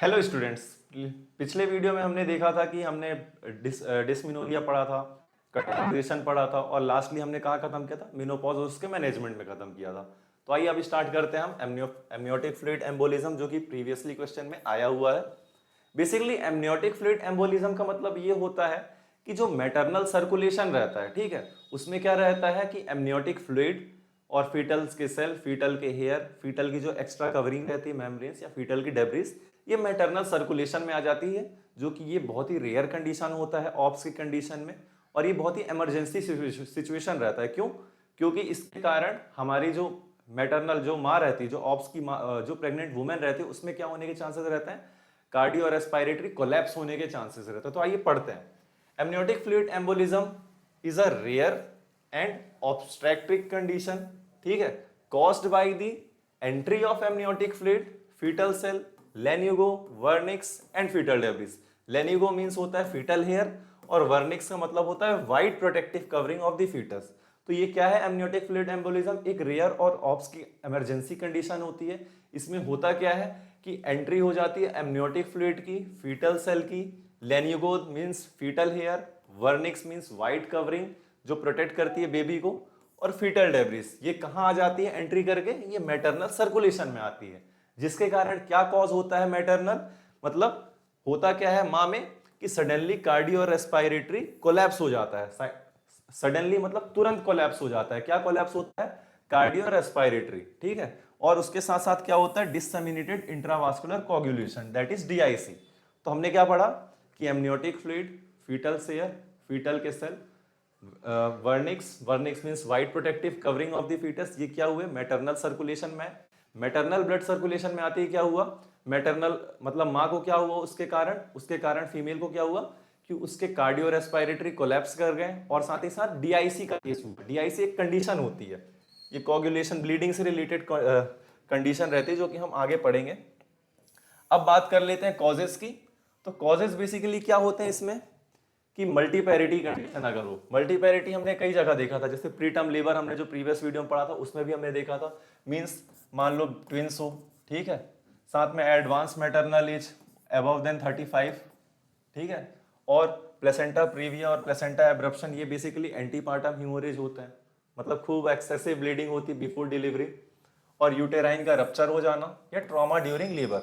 Hello students. पिछले video में हमने देखा था कि हमने डिस्मिनोरिया पढ़ा था, कंट्रीब्यूशन पढ़ा था और लास्टली हमने कहाँ खत्म किया था, मेनोपॉज और उसके मैनेजमेंट में खत्म किया था। तो आइए अब स्टार्ट करते हैं हम एमनियोटिक फ्लूइड एम्बोलिज्म, जो कि प्रीवियसली क्वेश्चन में आया हुआ है। बेसिकली एमनियोटिक फ्लूइड एम्बोलिज्म का मतलब ये होता है कि जो मैटरनल सर्कुलेशन रहता है, ठीक है, उसमें क्या रहता है कि एमनियोटिक फ्लूइड और फीटल्स के सेल, फीटल के हेयर, फीटल की जो एक्स्ट्रा कवरिंग रहती है मेम्ब्रेन्स या फीटल की डेब्रिस, ये मैटरनल सर्कुलेशन में आ जाती है, जो कि ये बहुत ही रेयर कंडीशन होता है ऑप्स की कंडीशन में, और ये बहुत ही इमरजेंसी सिचुएशन रहता है। क्यों? क्योंकि इसके कारण हमारी जो मैटरनल जो माँ रहती है, जो ऑप्स की जो प्रेग्नेंट वुमेन रहती है, उसमें क्या होने के चांसेस रहते हैं, कार्डियो रेस्पिरेटरी कोलैप्स होने के चांसेस रहते हैं। तो आइए पढ़ते हैं। Amniotic fluid embolism is a rare and obstetric condition, ठीक है, caused by the entry of amniotic fluid, fetal cell, lanugo, vernix and fetal debris. Lanugo means होता है फीटल हेयर और वर्निक्स का मतलब होता है white protective covering of the fetus. तो ये क्या है, एमनियोटिक फ्लूइड एम्बोलिज्म एक रेयर और ऑप्स की इमरजेंसी कंडीशन होती है। इसमें होता क्या है कि एंट्री हो जाती है एमनियोटिक फ्लूइड की, फीटल सेल की, lanugo means fetal hair, vernix means white covering जो प्रोटेक्ट करती है बेबी को, और फीटल डेब्रिस ये कहां आ जाती है एंट्री करके, ये मैटरनल सर्कुलेशन में आती है। जिसके कारण क्या कॉज होता है मैटरनल, मतलब होता क्या है माँ में कि सडनली कार्डियो रेस्पिरेटरी कोलैप्स हो जाता है। सडनली मतलब तुरंत कोलैप्स हो जाता है। क्या कोलैप्स होता है? कार्डियो रेस्पिरेटरी, ठीक है। और उसके साथ साथ क्या होता है, disseminated intravascular coagulation, that is DIC. तो हमने क्या पढ़ा कि amniotic fluid, fetal hair, fetal के cell, vernix, vernix means white protective covering of the fetus, ये क्या हुए मैटरनल सर्कुलेशन में। मैटरनल ब्लड सर्कुलेशन में आते ही क्या हुआ, मैटरनल मतलब माँ को क्या हुआ, उसके कारण फीमेल को क्या हुआ कि उसके कार्डियो रेस्पिरेटरी कोलैप्स कर गए, और साथ ही साथ डीआईसी का केस हुआ। डीआईसी एक कंडीशन होती है, ये कोगुलेशन ब्लीडिंग से रिलेटेड कंडीशन रहती है, जो कि हम आगे पढ़ेंगे। अब बात कर लेते हैं कॉजेस की। तो कॉजेस बेसिकली क्या होते हैं इसमें कि मल्टीपैरिटी कंडीशन अगर हो, मल्टीपैरिटी हमने कई जगह देखा था, जैसे प्रीटर्म लेबर हमने जो प्रीवियस वीडियो में पढ़ा था उसमें भी हमने देखा था। मींस मान लो ट्विंस हो, ठीक है, साथ में advance maternal age above than 35, ठीक है, और प्लेसेंटा प्रीविया और प्लेसेंटा एब्रप्शन, ये बेसिकली एंटीपार्टम ह्यूमरेज होता है, मतलब खूब एक्सेसिव ब्लीडिंग होती है बिफोर डिलीवरी, और यूटेराइन का रप्चर हो जाना या trauma during labour.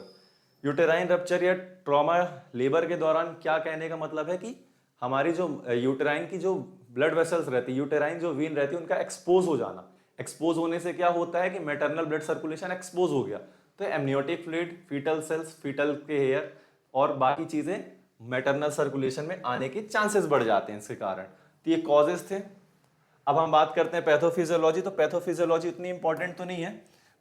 Uterine rupture या ट्रॉमा लेबर के दौरान क्या कहने का मतलब है कि हमारी जो यूटेराइन की जो ब्लड वेसल्स रहती है, यूटेराइन जो वीन रहती है, उनका एक्सपोज हो जाना। एक्सपोज होने से क्या होता है कि मैटरनल ब्लड सर्कुलेशन एक्सपोज हो गया, तो amniotic fluid, fetal cells, fetal के हेयर और बाकी चीजें मैटरनल सर्कुलेशन में आने के चांसेस बढ़ जाते हैं इसके कारण। तो ये कॉजेस थे। अब हम बात करते हैं पैथोफिजियोलॉजी। तो पैथोफिजियोलॉजी इतनी इंपॉर्टेंट तो नहीं है,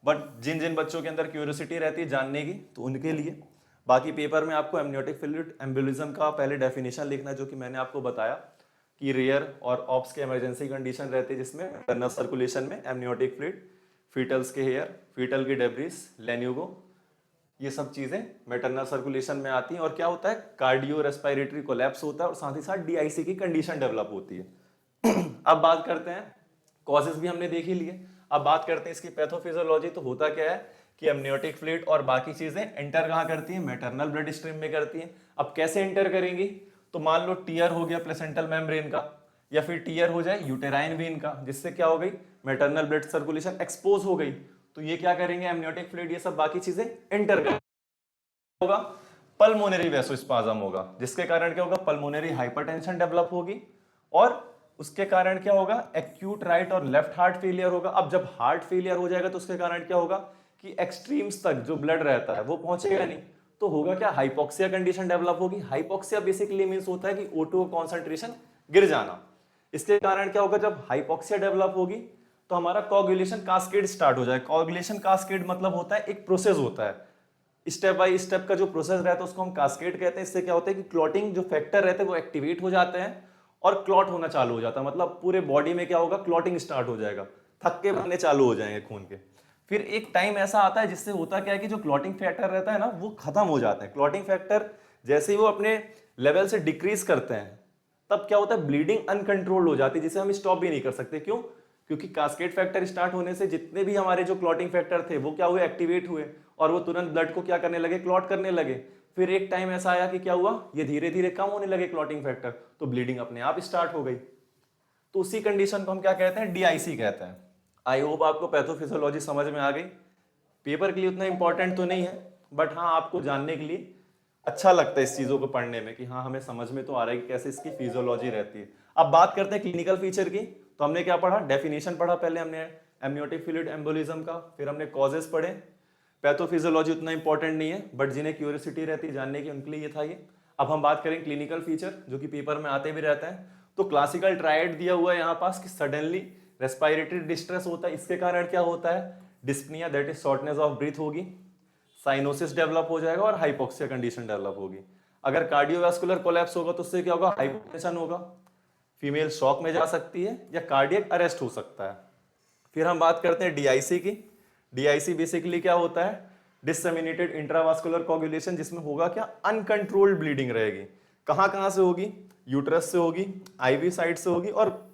बट जिन जिन बच्चों के अंदर क्यूरियोसिटी रहती है जानने की, तो उनके लिए। बाकी पेपर में आपको एमनियोटिक फ्लूइड एम्बोलिज्म का पहले डेफिनेशन लिखना है, जो कि मैंने आपको बताया कि रेयर और ऑप्स के इमरजेंसी कंडीशन रहती है, जिसमें इंटरनल सर्कुलेशन में एमनियोटिक फ्लूइड, फीटल्स के हेयर, फीटल की डेब्रिस, लेन्यूगो, ये सब चीजें मैटरनल सर्कुलेशन में आती हैं। और क्या होता है, कार्डियो रेस्पिरेटरी कोलैप्स होता है, और साथ ही साथ डीआईसी की कंडीशन डेवलप होती है। अब बात करते हैं, कॉजेस भी हमने देख ही लिए, अब बात करते हैं इसकी पैथोफिजियोलॉजी। तो होता क्या है कि एमनियोटिक फ्लूइड और बाकी चीजें एंटर कहाँ करती हैं, मैटरनल ब्लड स्ट्रीम में करती हैं। अब कैसे एंटर करेंगी, तो मान लो टीयर हो गया प्लेसेंटल मेम्ब्रेन का, या फिर टीयर हो जाए यूटेराइन वेन का, जिससे क्या हो गई, मैटरनल ब्लड सर्कुलेशन एक्सपोज हो गई। तो ये क्या करेंगे, एमनियोटिक फ्लूइड ये सब बाकी चीजें एंटर करेंगे। होगा पल्मोनरी वैसोस्पाज्म होगा, जिसके कारण क्या होगा, पल्मोनरी हाइपरटेंशन डेवलप होगी, और उसके कारण क्या होगा, एक्यूट राइट और लेफ्ट हार्ट फेलियर होगा। अब जब हार्ट फेलियर हो जाएगा तो उसके कारण क्या होगा कि एक्सट्रीम्स तक जो ब्लड रहता है वो पहुंचेगा नहीं, तो होगा क्या, हाइपोक्सिया कंडीशन डेवलप होगी। हाइपोक्सिया बेसिकली मींस होता है कि O2 कॉन्सेंट्रेशन गिर जाना। इसके कारण क्या होगा, जब हाइपोक्सिया डेवलप होगी तो हमारा कोगुलेशन कास्केड स्टार्ट हो जाएगा। कोगुलेशन कास्केड मतलब होता है एक प्रोसेस होता है, स्टेप बाय स्टेप का जो प्रोसेस रहता है उसको हम कास्केड कहते हैं। इससे क्या होता है कि क्लॉटिंग जो फैक्टर रहते हैं वो एक्टिवेट हो जाते हैं और क्लॉट होना चालू हो जाता है, मतलब पूरे बॉडी में क्या होगा, क्लॉटिंग स्टार्ट हो जाएगा, थक्के बनने चालू हो जाएंगे खून के। फिर एक टाइम ऐसा आता है जिससे होता क्या है कि जो क्लॉटिंग फैक्टर रहता है ना वो खत्म हो जाते हैं। क्लॉटिंग फैक्टर जैसे ही वो अपने लेवल से डिक्रीज करते हैं, तब क्या होता है, ब्लीडिंग अनकंट्रोल्ड हो जाती है, जिसे हम स्टॉप भी नहीं कर सकते। क्यों? क्योंकि कास्केड फैक्टर स्टार्ट होने से जितने भी हमारे जो क्लॉटिंग फैक्टर थे वो क्या हुए, एक्टिवेट हुए, और वो तुरंत ब्लड को क्या करने लगे, क्लॉट करने लगे। फिर एक टाइम ऐसा आया कि क्या हुआ, ये धीरे धीरे कम होने लगे क्लॉटिंग फैक्टर, तो ब्लीडिंग अपने आप स्टार्ट हो गई। तो उसी कंडीशन को हम क्या कहते हैं, डीआईसी कहते हैं। आई होप आपको पैथोफिजियोलॉजी समझ में आ गई। पेपर के लिए उतना इंपॉर्टेंट तो नहीं है, बट हाँ आपको जानने के लिए अच्छा लगता है इस चीजों को पढ़ने में कि हाँ हमें समझ में तो आ रहा है कि कैसे इसकी फिजियोलॉजी रहती है। अब बात करते हैं क्लिनिकल फीचर की। तो हमने क्या पढ़ा, डेफिनेशन पढ़ा पहले हमने एमनियोटिक फ्लूइड एम्बोलिज्म का, फिर हमने कॉजेस पढ़े। पैथोफिजियोलॉजी उतना इंपॉर्टेंट नहीं है, बट जिन्हें क्यूरियोसिटी रहती है जानने की उनके लिए ये था ये। अब हम बात करें क्लिनिकल फीचर जो कि पेपर में आते भी रहते हैं। तो क्लासिकल ट्रायड दिया हुआ है यहाँ पास कि सडनली रेस्पिरेटरी डिस्ट्रेस होता है, इसके कारण क्या होता है, dyspnoea that is shortness of breath होगी, साइनोसिस डेवलप हो जाएगा और हाइपोक्सिया कंडीशन डेवलप होगी। अगर कार्डियोवास्कुलर कोलैप्स होगा तो उससे क्या होगा, हाइपोटेंशन होगा, फीमेल शॉक में जा सकती है या कार्डियक अरेस्ट हो सकता है। फिर हम बात करते हैं डीआईसी की। डीआईसी बेसिकली क्या होता है, डिससेमिनेटेड इंट्रावास्कुलर कोगुलेशन, जिसमें होगा क्या, अनकंट्रोल्ड ब्लीडिंग रहेगी। कहां से होगी, यूट्रस से होगी, आईवी साइड से होगी, और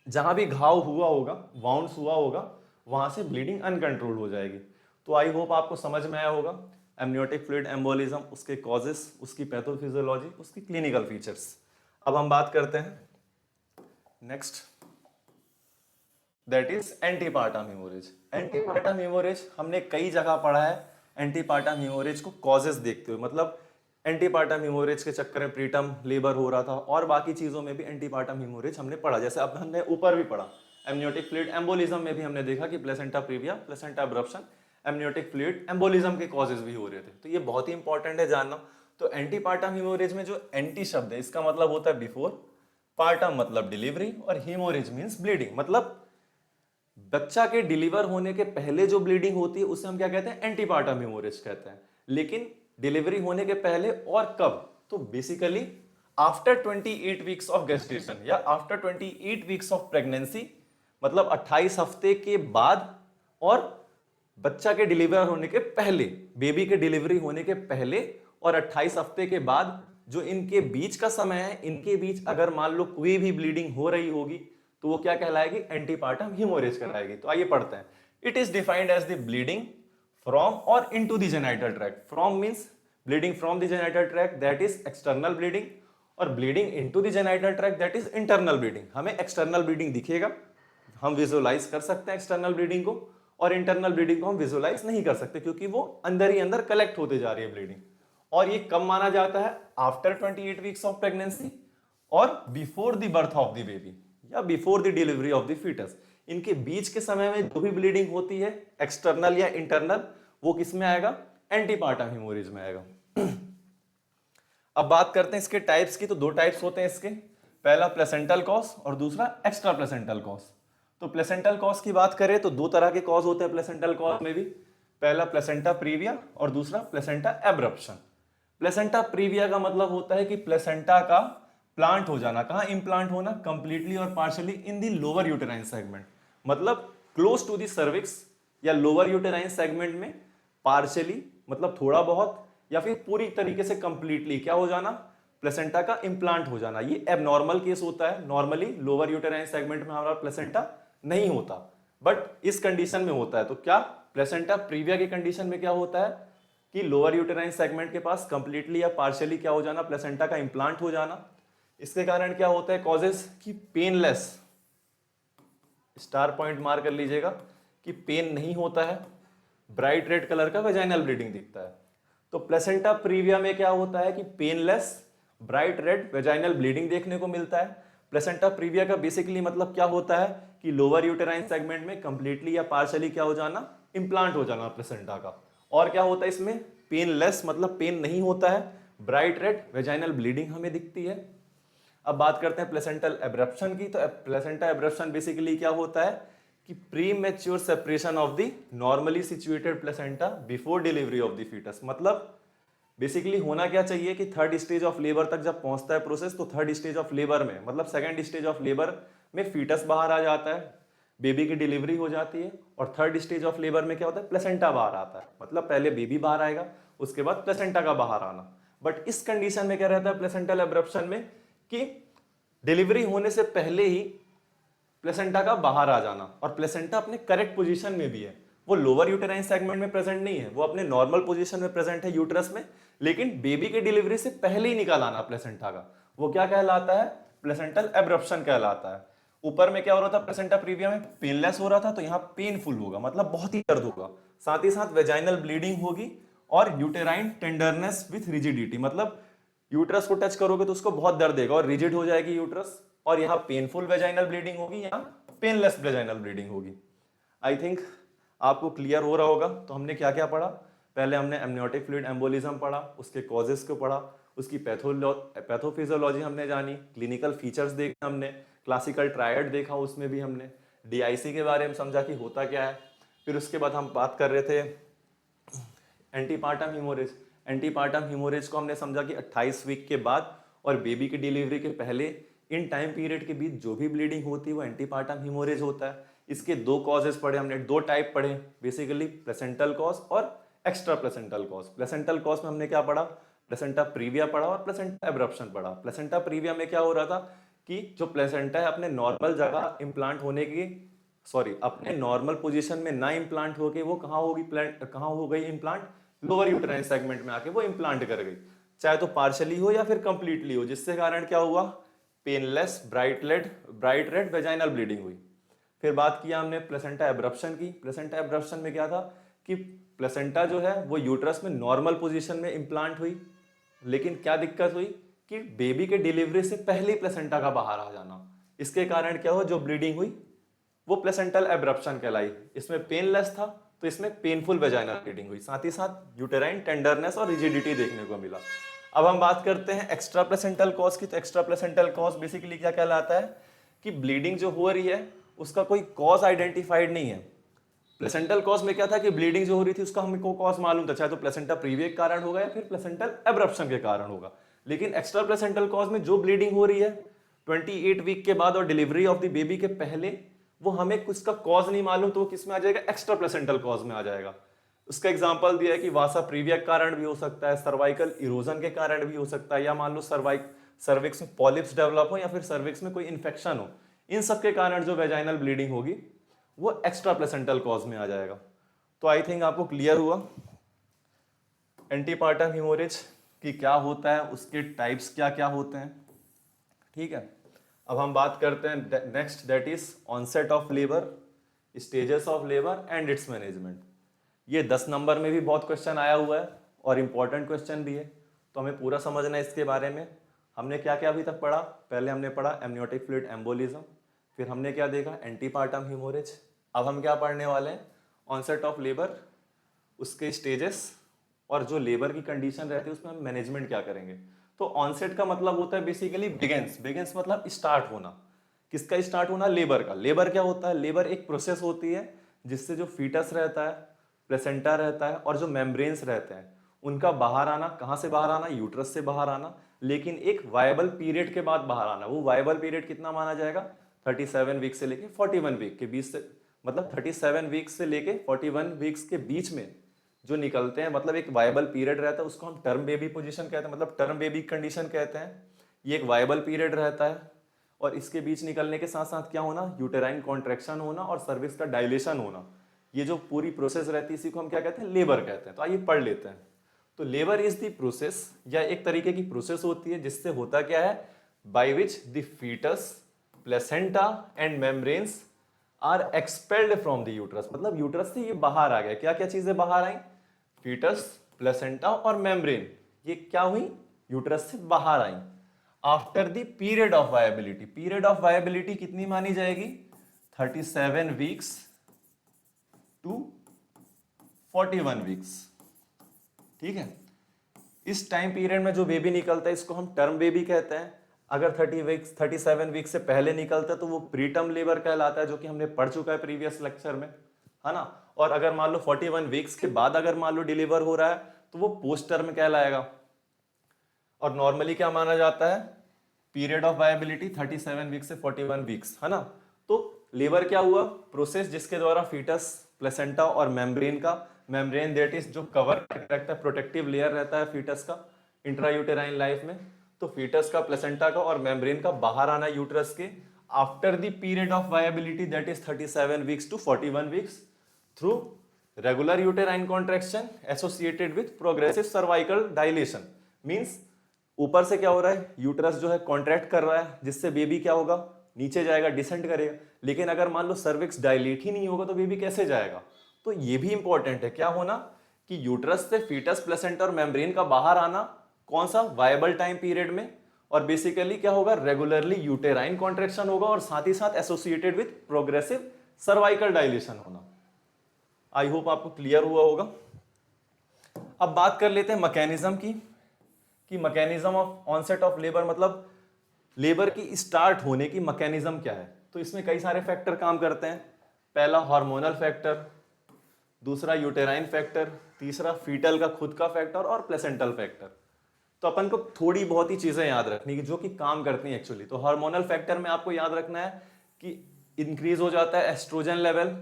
जहां भी घाव हुआ होगा, वाउंड्स हुआ होगा, वहां से ब्लीडिंग अनकंट्रोल्ड हो जाएगी। तो आई होप आपको समझ में आया होगा एमनियोटिक फ्लूइड एम्बोलिज्म, उसके कॉजेस, उसकी पैथोफिजियोलॉजी, उसकी क्लिनिकल फीचर्स। अब हम बात करते हैं next, that is antepartum haemorrhage. Antepartum haemorrhage हमने कई जगह पढ़ा है। एंटीपार्टम हेमोरेज को कॉजेस देखते हुए, मतलब एंटीपार्टम हेमोरेज के चक्कर में प्रीटर्म लेबर हो रहा था और बाकी चीजों में भी एंटीपार्टम हेमोरेज हमने पढ़ा। जैसे अब हमने ऊपर भी पढ़ा एमनियोटिक फ्लूइड एम्बोलिज्म में भी हमने देखा कि placenta previa, placenta abruption, amniotic fluid embolism के कॉजेस भी हो रहे थे। तो ये बहुत ही इंपॉर्टेंट है जानना। तो एंटीपार्टम हेमोरेज में जो एंटी शब्द है इसका मतलब होता है बिफोर, पार्टम मतलब डिलीवरी, और हेमोरेज मींस ब्लीडिंग, मतलब बच्चा के डिलीवर होने के पहले जो ब्लीडिंग होती है उसे हम क्या कहते हैं, एंटीपार्टम हेमोरेज कहते हैं। लेकिन डिलीवरी होने के पहले और कब, तो basically after 28 weeks of gestation या आफ्टर 28 वीक्स ऑफ प्रेगनेंसी, मतलब 28 हफ्ते के बाद और बच्चा के डिलीवर होने के पहले, बेबी के डिलीवरी होने के पहले और 28 हफ्ते के बाद जो इनके बीच का समय है, इनके बीच अगर मान लो कोई भी ब्लीडिंग हो रही होगी तो वो क्या कहलाएगी, एंटीपार्टम हेमोरेज कहलाएगी। तो आइए पढ़ते हैं। It is defined as the bleeding from और into the genital tract. From means bleeding from the genital tract, that is external bleeding, और bleeding into the genital tract, that is internal bleeding. हमें external bleeding दिखेगा, हम visualise कर सकते हैं external bleeding को, और इंटरनल ब्लीडिंग को हम विजुअलाइज नहीं कर सकते क्योंकि वो अंदर ही अंदर कलेक्ट होते जा रही है ब्लीडिंग। और ये कब माना जाता है, आफ्टर 28 वीक्स ऑफ प्रेगनेंसी और before the birth of the baby या before the delivery of the fetus. इनके बीच के समय में जो भी ब्लीडिंग होती है एक्सटर्नल या इंटरनल, वो किस में आएगा, एंटीपार्टम हेमोरेज में आएगा। अब बात करते हैं इसके टाइप्स की। तो दो टाइप्स होते हैं इसके, पहला प्लेसेंटल कॉज और दूसरा एक्स्ट्रा प्लेसेंटल कॉज। तो प्लेसेंटल कॉज की बात करें तो दो तरह के कॉज होते हैं प्लेसेंटल कॉज में भी, पहला प्लेसेंटा प्रीविया और दूसरा प्लेसेंटा एब्रप्शन। प्लेसेंटा प्रीविया का मतलब होता है कि प्लेसेंटा का प्लांट हो जाना, कहां इम्प्लांट होना, कंप्लीटली और partially in the lower uterine segment, मतलब क्लोज टू दी सर्विक्स या लोअर यूटेराइन सेगमेंट में पार्शियली, मतलब थोड़ा बहुत या फिर पूरी तरीके से कंप्लीटली क्या हो जाना, प्लेसेंटा का इम्प्लांट हो जाना। ये एबनॉर्मल केस होता है, नॉर्मली लोअर यूटेराइन सेगमेंट में हमारा प्लेसेंटा नहीं होता, बट इस कंडीशन में होता है। तो क्या प्लेसेंटा प्रीविया की कंडीशन में क्या होता है कि लोअर यूटेराइन सेगमेंट के पास कंप्लीटली या पार्शियली क्या हो जाना, प्लेसेंटा का इम्प्लांट हो जाना। इसके कारण क्या होता है कॉजेस की पेनलेस, स्टार पॉइंट मार कर लीजिएगा कि पेन नहीं होता है, ब्राइट रेड कलर का वेजाइनल ब्लीडिंग दिखता है। तो प्लेसेंटा प्रीविया में क्या होता है कि painless bright red vaginal bleeding देखने को मिलता है। प्लेसेंटा प्रीविया का बेसिकली मतलब क्या होता है कि लोअर यूटेराइन सेगमेंट में कंप्लीटली या पार्शियली क्या हो जाना, इम्प्लांट हो जाना प्लेसेंटा का। और क्या होता है इसमें, पेनलेस मतलब पेन नहीं होता है, ब्राइट रेड वेजाइनल ब्लीडिंग हमें दिखती है। अब बात करते हैं प्लेसेंटल एब्रप्शन की। तो प्लेसेंटा एब्रप्शन बेसिकली क्या होता है कि premature separation of the normally situated placenta before delivery of the fetus. मतलब बेसिकली होना क्या चाहिए कि थर्ड स्टेज ऑफ लेबर तक जब पहुंचता है प्रोसेस, तो थर्ड स्टेज ऑफ लेबर में, मतलब सेकंड स्टेज ऑफ लेबर में फीटस बाहर आ जाता है, बेबी की डिलीवरी हो जाती है, और थर्ड स्टेज ऑफ लेबर में क्या होता है, प्लेसेंटा बाहर आता है। मतलब पहले बेबी बाहर आएगा, उसके बाद प्लेसेंटा का बाहर आना। बट इस कंडीशन में क्या रहता है प्लेसेंटल एब्रप्शन में कि डिलीवरी होने से पहले ही प्लेसेंटा का बाहर आ जाना, और प्लेसेंटा अपने करेक्ट पोजीशन में भी है। वो लोअर यूटेराइन सेगमेंट में प्रेजेंट नहीं है, वो अपने नॉर्मल पोजीशन में प्रेजेंट है यूट्रस में, लेकिन बेबी के डिलीवरी से पहले ही निकाल आना प्लेसेंटा का, वो क्या कहलाता है, प्लेसेंटल एब्रप्शन कहलाता है। ऊपर में क्या हो रहा था, प्लेसेंटा प्रीविया में पेनलेस हो रहा था, तो यहाँ पेनफुल होगा, मतलब बहुत ही दर्द होगा, साथ ही साथ वेजाइनल ब्लीडिंग होगी और यूटेराइन टेंडरनेस विथ रिजिडिटी, मतलब यूट्रस को टच करोगे तो उसको बहुत दर्द देगा और रिजिड हो जाएगी यूट्रस, और यहाँ पेनफुल वेजाइनल ब्लीडिंग होगी, यहाँ पेनलेस वेजाइनल ब्लीडिंग होगी। आई थिंक आपको क्लियर हो रहा होगा। तो हमने क्या क्या पढ़ा, पहले हमने एमनियोटिक फ्लूइड एम्बोलिज्म पढ़ा, उसके कॉजेस को पढ़ा, उसकी पैथोफिजियोलॉजी हमने जानी, क्लिनिकल फीचर्स देखे हमने, क्लासिकल ट्रायड देखा, उसमें भी हमने डीआईसी के बारे में समझा कि होता क्या है। फिर उसके बाद हम बात कर रहे थे एंटीपार्टम हीमोरेज। एंटीपार्टम हीमोरेज को हमने समझा कि 28 वीक के बाद और बेबी की डिलीवरी के पहले इन टाइम पीरियड के बीच जो भी ब्लीडिंग होती है वो एंटीपार्टम हीमोरेज होता है। इसके दो कॉजेस पढ़े हमने, दो टाइप पढ़े बेसिकली, प्लेसेंटल कॉज और extra placental cause. Placental cause में हमने क्या पढ़ा, प्लेसेंटा प्रीविया पढ़ा और प्लेसेंटा एब्रप्शन पढ़ा। प्लेसेंटा प्रीविया में क्या हो रहा था कि जो प्लेसेंटा है अपने नॉर्मल जगह इम्प्लांट होने की, सॉरी अपने नॉर्मल पोजीशन में ना इम्प्लांट होके वो कहाँ हो गई इम्प्लांट, लोअर यूटेराइन सेगमेंट में आके वो इम्प्लांट कर गई, चाहे तो पार्शियली हो या फिर कंप्लीटली हो, जिससे कारण क्या हुआ, painless bright red vaginal bleeding हुई। फिर बात किया हमने प्लेसेंटा एब्रप्शन की। प्लेसेंटा एब्रप्शन में क्या था कि प्लेसेंटा जो है वो यूट्रस में नॉर्मल पोजीशन में इम्प्लांट हुई, लेकिन क्या दिक्कत हुई कि बेबी के डिलीवरी से पहले ही प्लेसेंटा का बाहर आ जाना, इसके कारण क्या हुआ, जो ब्लीडिंग हुई वो प्लेसेंटल एब्रप्शन कहलाई। इसमें पेनलेस था तो इसमें पेनफुल वेजाइनल ब्लीडिंग हुई, साथ ही साथ यूटेराइन टेंडरनेस और रिजिडिटी देखने को मिला। अब हम बात करते हैं एक्स्ट्रा प्लेसेंटल कॉज की। तो एक्स्ट्रा प्लेसेंटल कॉज बेसिकली क्या कहलाता है कि ब्लीडिंग जो हो रही है उसका कोई कॉज आइडेंटिफाइड नहीं है। प्लेसेंटल कॉज में क्या था कि ब्लीडिंग जो हो रही थी उसका हमको कॉज मालूम था, चाहे तो प्लेसेंटा प्रीविया के कारण होगा या फिर प्लेसेंटल एब्रप्शन के कारण होगा। लेकिन एक्स्ट्रा प्लेसेंटल कॉज में जो ब्लीडिंग हो रही है 28 वीक के बाद और डिलीवरी ऑफ द बेबी के पहले, वो हमें उसका कॉज नहीं मालूम, तो वो किस में आ जाएगा, एक्स्ट्रा प्लेसेंटल कॉज में आ जाएगा। उसका एग्जांपल दिया है कि वासा प्रीविया के कारण भी हो सकता है, सर्वाइकल इरोजन के कारण भी हो सकता है, या मान लो सर्विक्स में पॉलिप्स डेवलप हो या फिर सर्विक्स में कोई इन्फेक्शन हो, इन सब के कारण जो वेजाइनल ब्लीडिंग होगी वो एक्स्ट्रा प्लेसेंटल कॉज में आ जाएगा। तो आई थिंक आपको क्लियर हुआ एंटीपार्टम हीमोरेज कि क्या होता है, उसके टाइप्स क्या क्या होते हैं। ठीक है, अब हम बात करते हैं next, that is onset of labour, stages of labour and its management. ये 10 नंबर में भी बहुत क्वेश्चन आया हुआ है और इंपॉर्टेंट क्वेश्चन भी है, तो हमें पूरा समझना है इसके बारे में। हमने क्या क्या अभी तक पढ़ा, पहले हमने पढ़ा एमनियोटिक फ्लूइड एम्बोलिज्म, फिर हमने क्या देखा, एंटीपार्टम हीमोरेज। अब हम क्या पढ़ने वाले हैं, ऑनसेट ऑफ लेबर, उसके स्टेजेस और जो लेबर की कंडीशन रहती है उसमें हम मैनेजमेंट क्या करेंगे। तो ऑनसेट का मतलब होता है बेसिकली बिगिंस, बिगिंस मतलब स्टार्ट होना। किसका स्टार्ट होना, लेबर का। लेबर क्या होता है, लेबर एक प्रोसेस होती है जिससे जो फीटस रहता है, प्लेसेंटा रहता है और जो मेम्ब्रेन्स रहते हैं उनका बाहर आना, कहाँ से बाहर आना, यूट्रस से बाहर आना, लेकिन एक वायबल पीरियड के बाद बाहर आना। वो वायबल पीरियड कितना माना जाएगा, 37 वीक से लेके 41 वीक के बीच से, मतलब 37 वीक से लेके 41 वीक्स के बीच में जो निकलते हैं, मतलब एक वायबल पीरियड रहता है, उसको हम टर्म बेबी पोजीशन कहते हैं, मतलब टर्म बेबी कंडीशन कहते हैं। ये एक वायबल पीरियड रहता है और इसके बीच निकलने के साथ साथ क्या होना, यूटेराइन कॉन्ट्रैक्शन होना और सर्विक्स का डायलेशन होना। ये जो पूरी प्रोसेस रहती है इसी को हम क्या कहते हैं, लेबर कहते हैं। तो आइए पढ़ लेते हैं। तो लेबर इज द प्रोसेस, या एक तरीके की प्रोसेस होती है जिससे होता क्या है, by which the fetus, placenta and membranes are expelled from the uterus. मतलब यूट्रस से ये बाहर आ गया। क्या क्या चीजें बाहर आई, फीटस, प्लेसेंटा और मेम्ब्रेन, ये क्या हुई, यूट्रस से बाहर आई after the period of viability. Period of viability कितनी मानी जाएगी, 37 वीक्स टू 41 वीक्स। ठीक है, इस टाइम पीरियड में जो बेबी निकलता है इसको हम टर्म बेबी कहते हैं। अगर 37 वीक से पहले निकलता है तो वो प्री टर्म लेबर कहलाता है, जो कि हमने पढ़ चुका है प्रीवियस लेक्चर में, है ना। और अगर मान लो 41 वीक्स के बाद अगर मान लो डिलीवर हो रहा है तो वो पोस्ट टर्म कहलाएगा। और नॉर्मली क्या माना जाता है, पीरियड ऑफ वायबिलिटी 37 वीक्स से 41 वीक्स, है ना। तो लेबर क्या हुआ, प्रोसेस जिसके द्वारा फीटस, प्लेसेंटा और मेम्ब्रेन का, मेम्ब्रेन दैट इज जो कवर रहता है, प्रोटेक्टिव लेयर रहता है फीटस का इंट्रायूटेराइन लाइफ में, तो फीटस का, प्लेसेंटा का और मेम्ब्रेन का बाहर आना यूट्रस के after the period of viability that is 37 weeks to 41 weeks through regular uterine contraction associated with progressive cervical dilation, means ऊपर से क्या हो रहा है, यूट्रस जो है कॉन्ट्रैक्ट कर रहा है, जिससे बेबी क्या होगा, नीचे जाएगा, डिसेंड करेगा। लेकिन अगर मान लो सर्विक्स डायलेट ही नहीं होगा तो बेबी कैसे जाएगा। तो ये भी इंपॉर्टेंट है क्या होना, कि यूट्रस से फीटस, प्लेसेंटा और मेम्ब्रेन का बाहर आना कौन सा, वायबल टाइम पीरियड में, और बेसिकली क्या होगा, रेगुलरली यूटेराइन कॉन्ट्रैक्शन होगा और साथ ही साथ associated with progressive cervical dilation होना। आई होप आपको क्लियर हुआ होगा। अब बात कर लेते हैं मैकेनिज्म की, कि mechanism of onset of labour, मतलब लेबर की स्टार्ट होने की मैकेनिज्म क्या है। तो इसमें कई सारे फैक्टर काम करते हैं। पहला हार्मोनल फैक्टर, दूसरा यूटेराइन फैक्टर, तीसरा फीटल का खुद का फैक्टर और प्लेसेंटल फैक्टर। तो अपन को थोड़ी बहुत ही चीजें याद रखनी की जो कि काम करती हैं एक्चुअली। तो हार्मोनल फैक्टर में आपको याद रखना है कि इंक्रीज हो जाता है एस्ट्रोजन लेवल,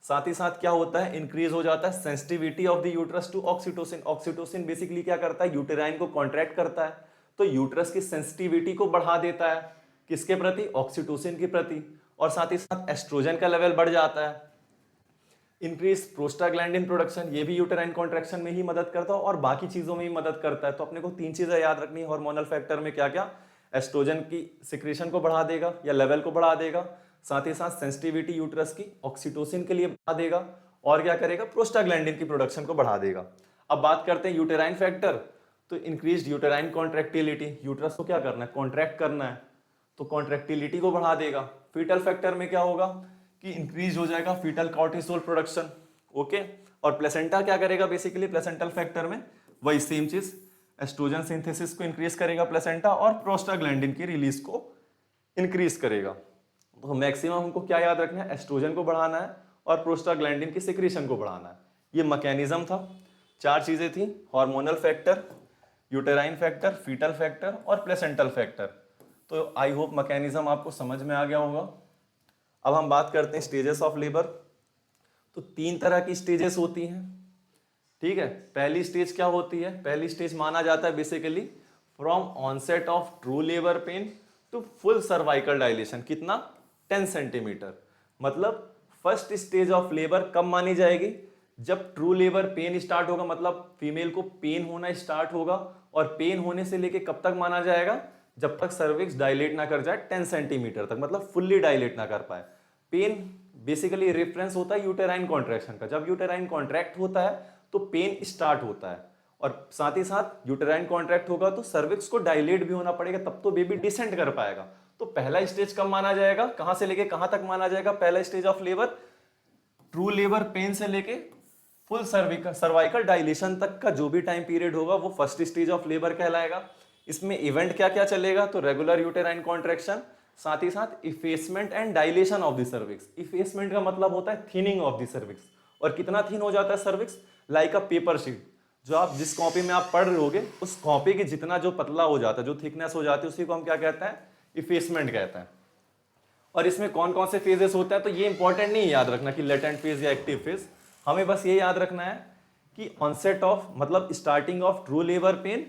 साथ ही साथ क्या होता है, इंक्रीज हो जाता है sensitivity of the uterus to oxytocin. Oxytocin basically क्या करता है, यूटेराइन को कॉन्ट्रैक्ट करता है, तो यूट्रस की सेंसिटिविटी को बढ़ा देता है, किसके प्रति, ऑक्सीटोसिन के प्रति, और साथ ही साथ एस्ट्रोजन का लेवल बढ़ जाता है। इंक्रीज प्रोस्टाग्लैंडिन प्रोडक्शन, ये भी यूटेराइन कॉन्ट्रैक्शन में ही मदद करता है और बाकी चीजों में ही मदद करता है। तो अपने को तीन चीजें याद रखनी है हार्मोनल फैक्टर में, क्या क्या, एस्ट्रोजन की सिक्रेशन को बढ़ा देगा या लेवल को बढ़ा देगा, साथ ही साथ सेंसिटिविटी यूट्रस की ऑक्सीटोसिन के लिए बढ़ा देगा, और क्या करेगा, प्रोस्टाग्लैंडिन की प्रोडक्शन को बढ़ा देगा। अब बात करते हैं यूटेराइन फैक्टर। तो इंक्रीज यूटेराइन कॉन्ट्रैक्टिलिटी, यूट्रस को क्या करना है, कॉन्ट्रैक्ट करना है, तो कॉन्ट्रैक्टिलिटी को बढ़ा देगा। फीटल फैक्टर में क्या होगा कि इंक्रीज हो जाएगा फीटल कॉर्टिसोल प्रोडक्शन, ओके। और प्लेसेंटा क्या करेगा, बेसिकली प्लेसेंटल फैक्टर में वही सेम चीज, एस्ट्रोजन सिंथेसिस को इंक्रीज करेगा प्लेसेंटा, और प्रोस्टाग्लैंडिन की रिलीज को इंक्रीज करेगा। तो मैक्सिमम हमको क्या याद रखना है, एस्ट्रोजन को बढ़ाना है और प्रोस्टाग्लैंडिन की सिक्रीशन को बढ़ाना है। ये मैकेनिज्म था, चार चीजें थी, hormonal factor, uterine factor, fetal factor और प्लेसेंटल फैक्टर। तो आई होप मैकेनिज्म आपको समझ में आ गया होगा। अब हम बात करते हैं स्टेजेस ऑफ लेबर। तो तीन तरह की स्टेजेस होती हैं, ठीक है। पहली स्टेज क्या होती है, पहली स्टेज माना जाता है basically from onset of true labour pain to full cervical dilation, कितना, 10 सेंटीमीटर। मतलब फर्स्ट स्टेज ऑफ लेबर कब मानी जाएगी, जब ट्रू लेबर पेन स्टार्ट होगा, मतलब फीमेल को पेन होना स्टार्ट होगा, और पेन होने से लेके कब तक माना जाएगा, जब तक सर्विक्स डायलेट ना कर जाए 10 सेंटीमीटर तक, मतलब फुल्ली डायलेट ना कर पाए। पेन बेसिकली रेफरेंस होता है यूटेराइन कॉन्ट्रैक्शन का, जब यूटेराइन कॉन्ट्रैक्ट होता है तो पेन स्टार्ट होता है, और साथ ही साथ यूटेराइन कॉन्ट्रैक्ट होगा तो सर्विक्स को डायलेट भी होना पड़ेगा, तब तो बेबी डिसेंड कर पाएगा। तो पहला स्टेज कब माना जाएगा, कहां से लेके कहां तक माना जाएगा, पहला stage of labour true labour pen से लेके फुल सर्वाइकल डायलेशन तक का जो भी टाइम पीरियड होगा वो फर्स्ट स्टेज ऑफ लेबर कहलाएगा। इसमें इवेंट क्या क्या चलेगा, तो रेगुलर यूटेराइन कॉन्ट्रैक्शन, साथ ही साथ effacement and dilation of the cervix. Effacement का मतलब होता है थिनिंग ऑफ द सर्विक्स, और कितना थिन हो जाता है cervix, like a paper sheet, जो आप जिस कॉपी में आप पढ़ रहे होगे उस कॉपी की जितना जो पतला हो जाता है, जो थिकनेस हो जाती है, उसी को हम क्या कहते हैं, इफेसमेंट कहते हैं। और इसमें कौन कौन से फेजेस होते हैं, तो ये इंपॉर्टेंट नहीं याद रखना कि लेटेंट फेज या एक्टिव फेज, हमें बस ये याद रखना है कि ऑनसेट ऑफ मतलब starting of true labour pain,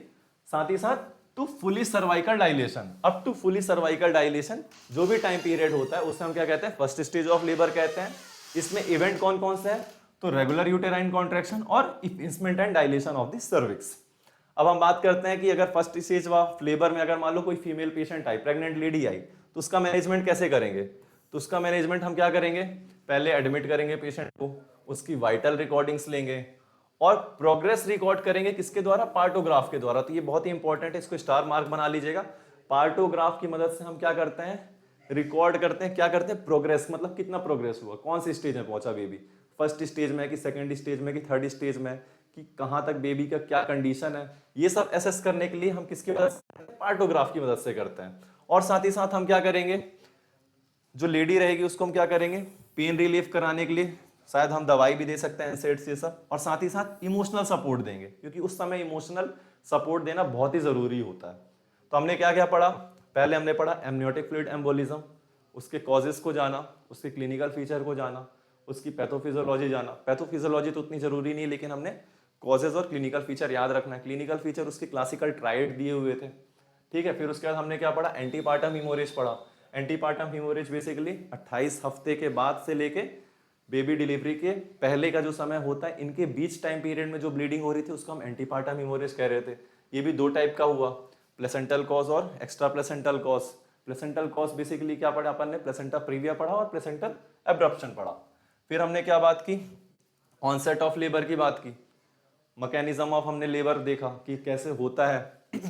साथ ही साथ to fully cervical dilation, up to fully cervical dilation जो भी टाइम पीरियड होता है उसे हम क्या कहते हैं, फर्स्ट स्टेज ऑफ लेबर कहते हैं। इसमें इवेंट कौन कौन से हैं, तो रेगुलर यूटेराइन कॉन्ट्रैक्शन और effacement and dilation of the cervix. अब हम बात करते हैं कि अगर फर्स्ट स्टेज ऑफ लेबर में अगर मान लो कोई फीमेल पेशेंट आई, प्रेग्नेंट लेडी आई, तो उसका मैनेजमेंट कैसे करेंगे, तो उसका मैनेजमेंट हम क्या करेंगे, पहले एडमिट करेंगे पेशेंट को, उसकी वाइटल रिकॉर्डिंग्स लेंगे और प्रोग्रेस रिकॉर्ड करेंगे, किसके द्वारा, पार्टोग्राफ के द्वारा। तो ये बहुत ही इंपॉर्टेंट है, इसको स्टार मार्क बना लीजिएगा। पार्टोग्राफ की मदद से हम क्या करते हैं, रिकॉर्ड करते हैं, क्या करते हैं, प्रोग्रेस, मतलब कितना प्रोग्रेस हुआ, कौन सी स्टेज में पहुंचा बेबी, फर्स्ट स्टेज में कि सेकेंड स्टेज में कि थर्ड स्टेज में, कि कहां तक बेबी का क्या कंडीशन है, ये सब एसेस करने के लिए हम किसकी मदद से, पार्टोग्राफ की मदद से करते हैं। और साथ ही साथ हम क्या करेंगे, जो लेडी रहेगी उसको हम क्या करेंगे, पेन रिलीफ कराने के लिए शायद हम दवाई भी दे सकते हैं एनसेड्स ये सब, और साथ ही साथ इमोशनल सपोर्ट देंगे, क्योंकि उस समय इमोशनल सपोर्ट देना बहुत ही जरूरी होता है। तो हमने क्या क्या पढ़ा, पहले हमने पढ़ा एमनियोटिक फ्लूइड एम्बोलिज्म, उसके कॉजेस को जाना, उसके क्लिनिकल फीचर को जाना, उसकी पैथोफिजियोलॉजी जाना। पैथोफिजियोलॉजी तो उतनी जरूरी नहीं, लेकिन हमने कॉजेज और क्लिनिकल फीचर याद रखना है। क्लिनिकल फीचर उसके क्लासिकल ट्राइड दिए हुए थे, ठीक है। फिर उसके बाद हमने क्या पढ़ा, एंटीपार्टम हीमोरेज पढ़ा। एंटीपार्टम हीमोरेज बेसिकली 28 हफ्ते के बाद से लेके बेबी डिलीवरी के पहले का जो समय होता है, इनके बीच टाइम पीरियड में जो ब्लीडिंग हो रही थी उसको हम एंटीपार्टम हेमोरेज कह रहे थे। ये भी दो टाइप का हुआ, प्लेसेंटल कॉज और extra placental cause. Placental cause basically क्या पढ़ा अपन ने, प्लेसेंटा प्रीविया पढ़ा और प्लेसेंटल एब्रप्शन पढ़ा। फिर हमने क्या बात की, ऑनसेट ऑफ लेबर की बात की, मैकेनिज्म ऑफ हमने लेबर देखा कि कैसे होता है।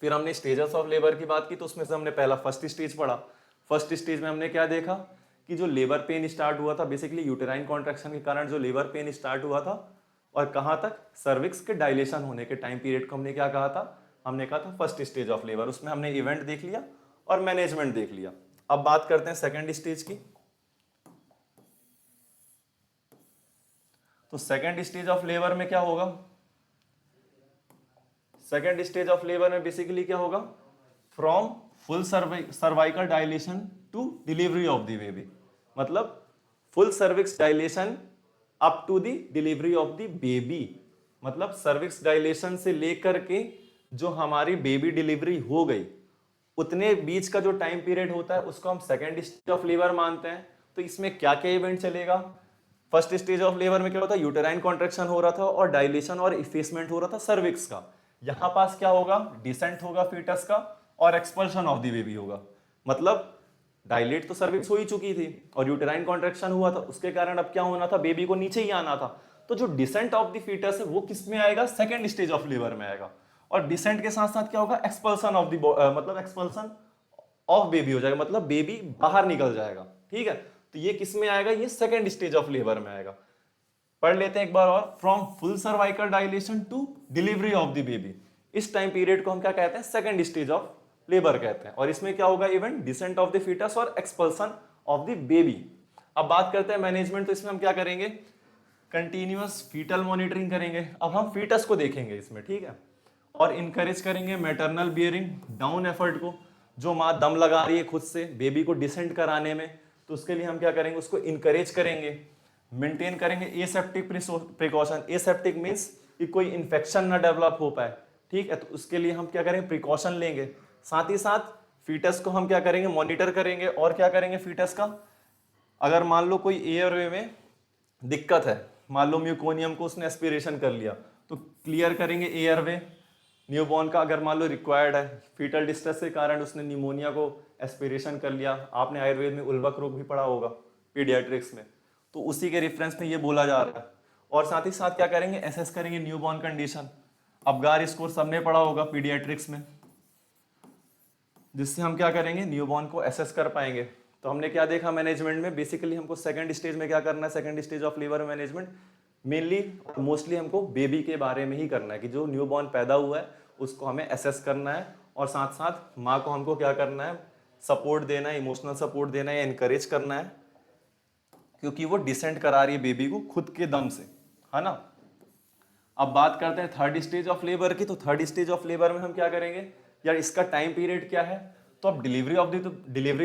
फिर हमने स्टेजेस ऑफ लेबर की बात की, तो उसमें से हमने पहला फर्स्ट स्टेज पढ़ा। फर्स्ट स्टेज में हमने क्या देखा कि जो लेबर पेन स्टार्ट हुआ था, बेसिकली यूटेराइन कॉन्ट्रैक्शन के कारण जो लेबर पेन स्टार्ट हुआ था, और कहाँ तक, सर्विक्स के डायलेशन होने के टाइम पीरियड को हमने क्या कहा था, हमने कहा था फर्स्ट स्टेज ऑफ लेबर। उसमें हमने इवेंट देख लिया और मैनेजमेंट देख लिया। अब बात करते हैं सेकेंड स्टेज की। तो सेकेंड स्टेज ऑफ लेबर में क्या होगा, सेकेंड स्टेज ऑफ लेबर में बेसिकली क्या होगा, from full cervical dilation to delivery of the baby, मतलब full cervix dilation up to the delivery of the baby, मतलब सर्विक्स डायलेशन से लेकर के जो हमारी बेबी डिलीवरी हो गई उतने बीच का जो टाइम पीरियड होता है उसको हम सेकेंड स्टेज ऑफ लेबर मानते हैं। तो इसमें क्या क्या इवेंट चलेगा, फर्स्ट स्टेज ऑफ लेबर में क्या होता है, यूटेराइन कॉन्ट्रैक्शन हो रहा था और डायलेशन और इफेसमेंट हो रहा था सर्विक्स का। यहां पास क्या होगा, डिसेंट होगा फीटस का और एक्सपल्शन ऑफ द बेबी होगा, मतलब डायलेट तो सर्विक्स हो ही चुकी थी और यूटेराइन कॉन्ट्रैक्शन हुआ था, उसके कारण अब क्या होना था, बेबी को नीचे ही आना था। तो जो डिसेंट ऑफ द फीटस है वो किस में आएगा, सेकेंड स्टेज ऑफ लेबर में आएगा। और डिसेंट के साथ साथ क्या होगा, एक्सपल्सन ऑफ द मतलब एक्सपल्सन ऑफ बेबी हो जाएगा, मतलब बेबी बाहर निकल जाएगा। ठीक है, तो ये किस में आएगा, ये सेकेंड स्टेज ऑफ लेबर में आएगा। पढ़ लेते हैं एक बार और, from full cervical dilation to delivery of the baby, इस टाइम पीरियड को हम क्या कहते हैं, सेकेंड स्टेज ऑफ लेबर कहते हैं। और इसमें क्या होगा, event descent of the fetus और एक्सपल्सन ऑफ द बेबी। अब बात करते हैं मैनेजमेंट, तो इसमें हम क्या करेंगे, कंटिन्यूअस फीटल मॉनिटरिंग करेंगे। अब हम फीटस को देखेंगे इसमें, ठीक है, और इनकरेज करेंगे मैटरनल बियरिंग डाउन एफर्ट को। जो माँ दम लगा रही है खुद से बेबी को डिसेंट कराने में, तो उसके लिए हम क्या करेंगे, उसको इनकरेज करेंगे, मेंटेन करेंगे एसेप्टिक प्रिकॉशन। एसेप्टिक मींस कि कोई इंफेक्शन ना डेवलप हो पाए, ठीक है, तो उसके लिए हम क्या करेंगे, प्रिकॉशन लेंगे। साथ ही साथ फीटस को हम क्या करेंगे, मॉनिटर करेंगे। और क्या करेंगे फीटस का, अगर मान लो कोई एयरवे में दिक्कत है, मान लो म्यूकोनियम को उसने एस्पिरेशन कर लिया, तो क्लियर करेंगे एयरवे। न्यूबॉर्न का अगर मान लो रिक्वायर्ड है, फीटल डिस्ट्रेस के कारण उसने निमोनिया को एस्पिरेशन कर लिया, आपने आयुर्वेद में उल्बक रोग भी पढ़ा होगा पीडियाट्रिक्स में, तो उसी के रेफरेंस में ये बोला जा रहा है। और साथ ही साथ क्या करेंगे, एसेस करेंगे न्यूबॉर्न कंडीशन। अबगार स्कोर सबने पढ़ा होगा पीडियाट्रिक्स में, जिससे हम क्या करेंगे, न्यूबॉर्न को एसेस कर पाएंगे। तो हमने क्या देखा मैनेजमेंट में, बेसिकली हमको सेकंड स्टेज में क्या करना है, second stage of labour management mainly और मोस्टली हमको बेबी के बारे में ही करना है कि जो न्यूबॉर्न पैदा हुआ है उसको हमें एसेस करना है, और साथ साथ माँ को हमको क्या करना है, सपोर्ट देना है, इमोशनल सपोर्ट देना है, एनकरेज करना है, क्योंकि वो डिसेंट करा रही है बेबी को खुद के दम से, है ना। अब बात करते हैं थर्ड स्टेज ऑफ लेबर की। तो थर्ड स्टेज ऑफ लेबर में हम क्या करेंगे, यार इसका टाइम पीरियड क्या है, तो अब डिलीवरी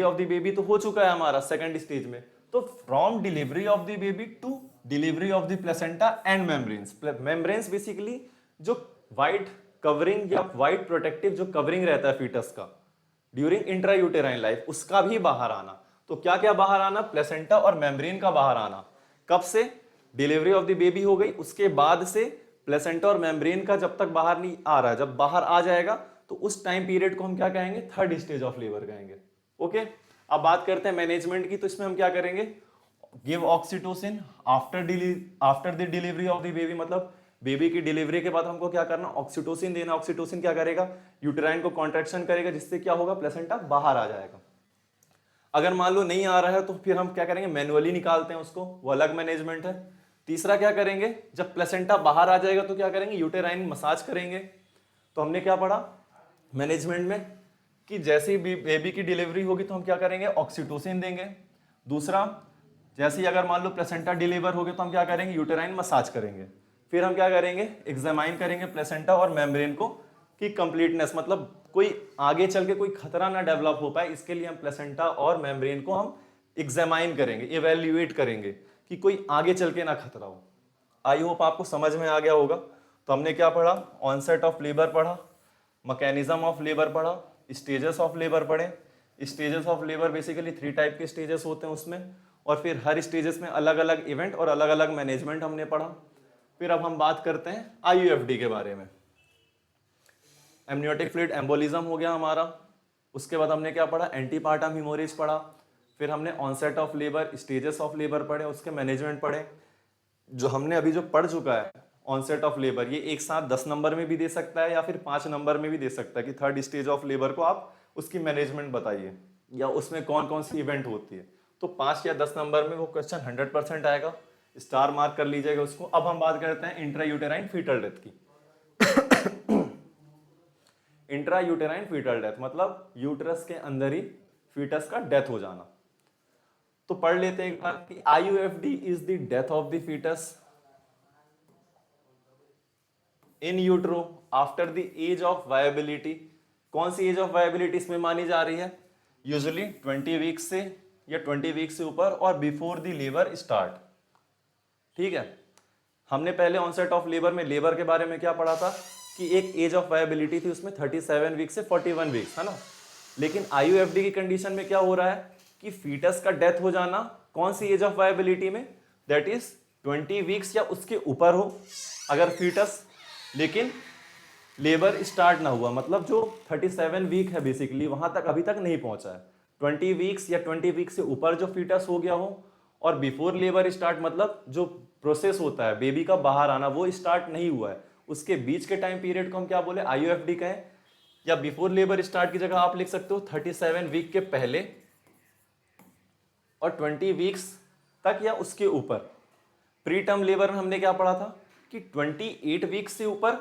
ऑफ द बेबी तो हो चुका है हमारा सेकंड स्टेज में, तो from delivery of the baby to delivery of the placenta and membranes. Membranes basically जो वाइट कवरिंग या वाइट प्रोटेक्टिव जो कवरिंग रहता है फीटस का ड्यूरिंग इंट्रायूटेराइन लाइफ, उसका भी बाहर आना। तो क्या क्या बाहर आना, प्लेसेंटा और मेम्ब्रेन का बाहर आना। कब से, डिलीवरी ऑफ द बेबी हो गई उसके बाद से प्लेसेंटा और मेम्ब्रेन का जब तक बाहर नहीं आ रहा है, जब बाहर आ जाएगा तो उस टाइम पीरियड को हम क्या कहेंगे, थर्ड स्टेज ऑफ लेबर कहेंगे। ओके, अब बात करते हैं मैनेजमेंट की। तो इसमें हम क्या करेंगे, give oxytocin after the delivery of the baby, मतलब बेबी की डिलीवरी के बाद हमको क्या करना, ऑक्सीटोसिन देना। ऑक्सीटोसिन क्या करेगा, यूटेराइन को कॉन्ट्रैक्शन करेगा, जिससे क्या होगा, प्लेसेंटा बाहर आ जाएगा। अगर मान लो नहीं आ रहा है तो फिर हम क्या करेंगे, मैनुअली निकालते हैं उसको, वो अलग मैनेजमेंट है। तीसरा क्या करेंगे, जब प्लेसेंटा बाहर आ जाएगा तो क्या करेंगे, यूटेराइन मसाज करेंगे। तो हमने क्या पढ़ा मैनेजमेंट में कि जैसे ही बेबी की डिलीवरी होगी तो हम क्या करेंगे, ऑक्सीटोसिन देंगे। दूसरा, जैसे ही अगर मान लो प्लेसेंटा डिलीवर होगी तो हम क्या करेंगे, यूटेराइन मसाज करेंगे। फिर हम क्या करेंगे, एग्जामाइन करेंगे प्लेसेंटा और मेम्ब्रेन को कि कंप्लीटनेस, मतलब कोई आगे चल के कोई खतरा ना डेवलप हो पाए, इसके लिए हम प्लेसेंटा और मेम्ब्रेन को हम एग्जामाइन करेंगे, इवेल्युएट करेंगे कि कोई आगे चल के ना खतरा हो। आई होप आपको समझ में आ गया होगा। तो हमने क्या पढ़ा, ऑनसेट ऑफ लेबर पढ़ा, मैकेनिज्म ऑफ लेबर पढ़ा, स्टेजेस ऑफ लेबर पढ़े। Stages of labour basically 3 type के स्टेजेस होते हैं उसमें, और फिर हर स्टेजेस में अलग अलग इवेंट और अलग अलग मैनेजमेंट हमने पढ़ा। फिर अब हम बात करते हैं आईयूएफडी के बारे में। एमनियोटिक फ्लूइड एम्बोलिज्म हो गया हमारा। उसके बाद हमने क्या पढ़ा, एंटीपार्टम हीमोरेज पढ़ा। फिर हमने onset of labour, stages of labour पढ़े, उसके मैनेजमेंट पढ़े। जो हमने अभी जो पढ़ चुका है ऑनसेट ऑफ लेबर, ये एक साथ 10 नंबर में भी दे सकता है या फिर 5 नंबर में भी दे सकता है कि थर्ड स्टेज ऑफ लेबर को आप उसकी मैनेजमेंट बताइए या उसमें कौन कौन सी इवेंट होती है। तो 5 या 10 नंबर में वो क्वेश्चन 100% आएगा, स्टार मार्क कर लीजिएगा उसको। अब हम बात करते हैं इंट्रायूटेराइन फीटल डेथ की। इंट्रायूटेराइन फीटल डेथ मतलब यूटरस के अंदर ही फीटस का डेथ हो जाना। तो पढ़ लेते हैं एक बार कि IUFD is the death of the fetus in utero after the age of viability. कौन सी एज ऑफ वायबिलिटी इसमें मानी जा रही है? यूजुअली 20 वीक से या 20 वीक से ऊपर और बिफोर द लेबर स्टार्ट। ठीक है, हमने पहले ऑनसेट ऑफ लेबर में लेबर के बारे में क्या पढ़ा था कि एक एज ऑफ वायबिलिटी थी उसमें 37 वीक से 41 वीक्स, है ना। लेकिन आईयूएफडी की कंडीशन में क्या हो रहा है कि फीटस का डेथ हो जाना कौन सी एज ऑफ वायबिलिटी में, दैट इज 20 वीक्स या उसके ऊपर हो अगर फीटस, लेकिन लेबर स्टार्ट ना हुआ, मतलब जो 37 वीक है बेसिकली वहां तक अभी तक नहीं पहुंचा है। 20 वीक्स या 20 वीक से ऊपर जो फीटस हो गया हो और बिफोर लेबर स्टार्ट मतलब जो प्रोसेस होता है बेबी का बाहर आना वो स्टार्ट नहीं हुआ है, उसके बीच के टाइम पीरियड को हम क्या बोले, आईयूएफडी कहें। या बिफोर लेबर स्टार्ट की जगह आप लिख सकते हो 37 वीक के पहले और 20 वीक्स तक या उसके ऊपर। प्री टर्म लेबर में हमने क्या पढ़ा था कि 28 वीक से ऊपर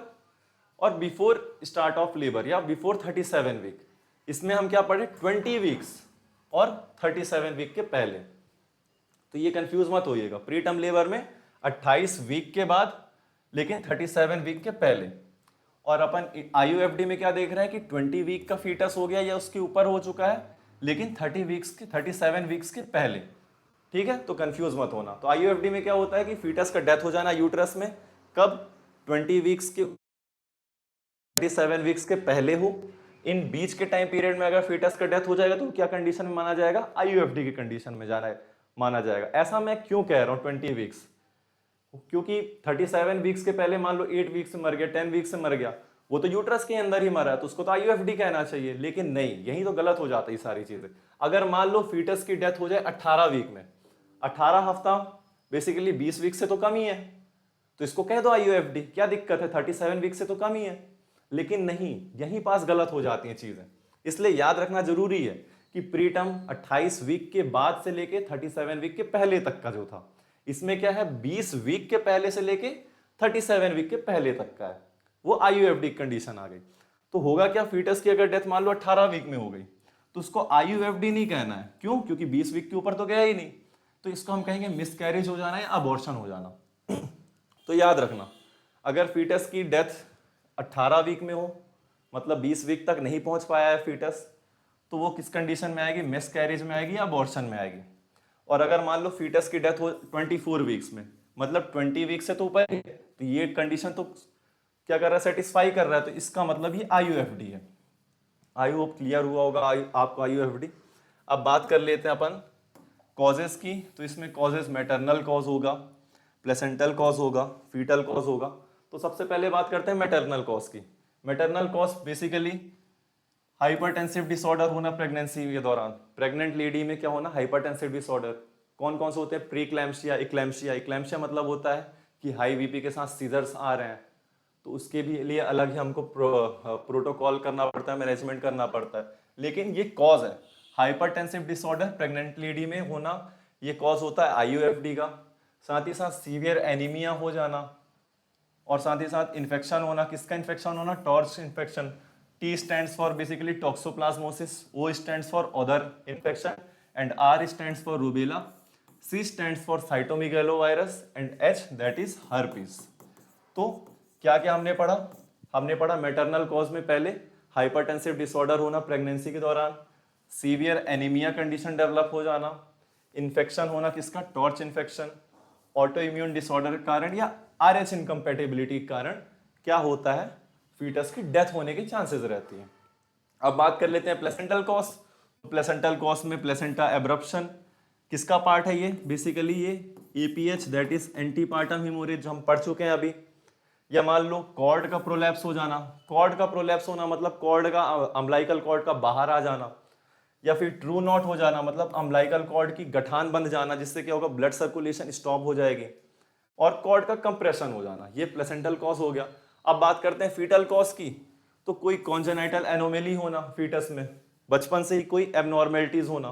और बिफोर स्टार्ट ऑफ लेबर या बिफोर 37 वीक। इसमें हम क्या पढ़े 20 वीक्स और 37 वीक के पहले। तो ये कंफ्यूज मत होइएगा, प्री टर्म लेबर में 28 वीक के बाद लेकिन 37 वीक के पहले। और अपन आईयूएफडी में क्या देख रहे हैं कि 20 वीक का फीटस हो गया या उसके ऊपर हो चुका है लेकिन 37 वीक्स के पहले। ठीक है, तो कंफ्यूज मत होना। तो आईयूएफडी में क्या होता है कि फीटस का डेथ हो जाना यूट्रस में कब, 20 वीक्स के 37 वीक्स के पहले हो। इन बीच के टाइम पीरियड में अगर फीटस का डेथ हो जाएगा तो क्या कंडीशन में माना जाएगा, आईयूएफडी की कंडीशन में जाना है माना जाएगा। ऐसा मैं क्यों कह रहा हूं 20 वीक्स, क्योंकि 37 वीक्स के पहले मान लो 8 वीक से मर गया, 10 वीक से मर गया, वो तो यूट्रस के अंदर ही मरा है तो उसको तो आईयूएफडी कहना चाहिए। लेकिन नहीं, यही तो गलत हो जाता है सारी चीजें। अगर मान लो फीटस की डेथ हो जाए 18 वीक में, 18 हफ्ता बेसिकली 20 वीक से तो कम ही है, तो इसको कह दो आईयूएफडी, क्या दिक्कत है, 37 वीक से तो कम ही है। लेकिन नहीं, यहीं पास गलत हो जाती हैं चीजें। इसलिए याद रखना जरूरी है कि प्रीटर्म 28 वीक के बाद से लेके 37 वीक के पहले तक का जो था, इसमें क्या है 20 वीक के पहले से लेके 37 वीक के पहले तक का है, वो आईयूएफडी कंडीशन आ गई। तो होगा क्या, फीटस की अगर डेथ मान लो 18 वीक में हो गई तो उसको आईयूएफडी नहीं कहना है। क्यों? क्योंकि 20 वीक के ऊपर तो गया ही नहीं, तो इसको हम कहेंगे मिसकैरेज हो जाना या अबॉर्शन हो जाना। तो याद रखना, अगर फीटस की डेथ 18 वीक में हो मतलब 20 वीक तक नहीं पहुंच पाया है फीटस, तो वो किस कंडीशन में आएगी, मिसकैरेज में आएगी या अबॉर्शन में आएगी। और अगर मान लो फीटस की डेथ हो 24 वीक्स में मतलब 20 वीक से तो ऊपर है, तो ये कंडीशन तो क्या कर रहा है, सेटिस्फाई कर रहा है, तो इसका मतलब ही आईयूएफडी है। आई होप क्लियर हुआ होगा आपको आईयूएफडी। अब बात कर लेते हैं अपन कॉजेस की। तो इसमें कॉजेस मैटरनल कॉज होगा, प्लेसेंटल कॉज होगा, फीटल कॉज होगा। तो सबसे पहले बात करते हैं मैटरनल कॉज की। Maternal cause basically hypertensive disorder होना प्रेगनेंसी के दौरान, प्रेग्नेंट लेडी में क्या होना, हाइपरटेंसिव डिसऑर्डर। कौन कौन से होते हैं, प्रीक्लैम्पशिया, इक्लैम्पशिया। इक्लैम्पशिया मतलब होता है कि हाई बीपी के साथ सीजर्स आ रहे हैं, तो उसके भी लिए अलग ही हमको प्रोटोकॉल करना पड़ता है, मैनेजमेंट करना पड़ता है। लेकिन ये कॉज है हाइपरटेंसिव डिसऑर्डर प्रेग्नेंट लेडी में होना, ये कॉज होता है आईयूएफडी का। साथ ही साथ सीवियर एनीमिया हो जाना और साथ ही साथ इन्फेक्शन होना। किसका इन्फेक्शन होना, torch infection. T stands for basically toxoplasmosis, O stands for other infection and R stands for rubella, C stands for cytomegalovirus and H that is herpes। तो क्या क्या हमने पढ़ा, हमने पढ़ा मैटरनल कॉज में पहले हाइपरटेंसिव डिसऑर्डर होना प्रेगनेंसी के दौरान, सीवियर एनीमिया कंडीशन डेवलप हो जाना, इन्फेक्शन होना किसका, torch infection, auto immune disorder के कारण या RH इनकम्पेटिबिलिटी के कारण क्या होता है, फीटस की डेथ होने की चांसेस रहती है। अब बात कर लेते हैं प्लेसेंटल कॉज। प्लेसेंटल कॉज में प्लेसेंटा एब्रप्शन, किसका पार्ट है ये? बेसिकली ये APH that is antepartum haemorrhage जो हम पढ़ चुके हैं अभी। या मान लो कॉर्ड का प्रोलैप्स हो जाना, कॉर्ड का प्रोलैप्स होना मतलब कॉर्ड का अम्बलाइकल कॉर्ड का बाहर आ जाना, या फिर ट्रू नॉट हो जाना मतलब अम्बलाइकल कॉर्ड की गठान बंध जाना, जिससे क्या होगा ब्लड सर्कुलेशन स्टॉप हो जाएगी, और कॉर्ड का कंप्रेशन हो जाना, ये प्लेसेंटल कॉज हो गया। अब बात करते हैं फीटल कॉज की, तो कोई कॉन्जेनाइटल एनोमेली होना फीटस में, बचपन से ही कोई एबनॉर्मेलिटीज होना,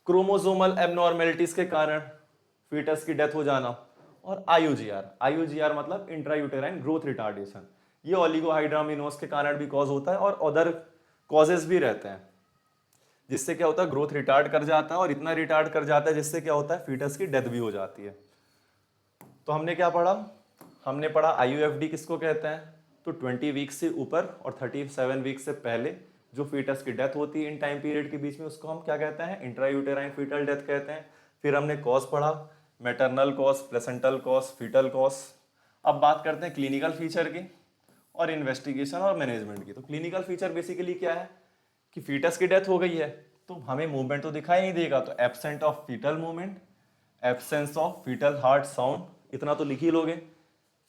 क्रोमोसोमल एबनॉर्मेलिटीज के कारण फीटस की डेथ हो जाना, और आईयूजीआर, आईयूजीआर मतलब इंट्रायूटेराइन ग्रोथ रिटार्डेशन, ये ओलिगोहाइड्रामिनोस के कारण भी कॉज होता है, और अदर कॉजेज भी रहते हैं, जिससे क्या होता है ग्रोथ रिटार्ड कर जाता है, और इतना रिटार्ड कर जाता है जिससे क्या होता है फीटस की डेथ भी हो जाती है। तो हमने क्या पढ़ा? हमने पढ़ा आईयूएफडी किसको कहते हैं, तो 20 वीक से ऊपर और 37 वीक से पहले जो फीटस की डेथ होती है इन टाइम पीरियड के बीच में, उसको हम क्या कहते हैं? इंट्रायूटेराइन फीटल डेथ कहते हैं। फिर हमने कॉज पढ़ा, maternal cause, placental cause, fetal cause. अब बात करते हैं क्लिनिकल फीचर की और इन्वेस्टिगेशन और मैनेजमेंट की। तो क्लिनिकल फीचर बेसिकली क्या है कि फीटस की डेथ हो गई है तो हमें मूवमेंट तो दिखाई नहीं देगा, तो absent of fetal movement, absence of fetal heart sound, इतना तो लिख ही लोगे।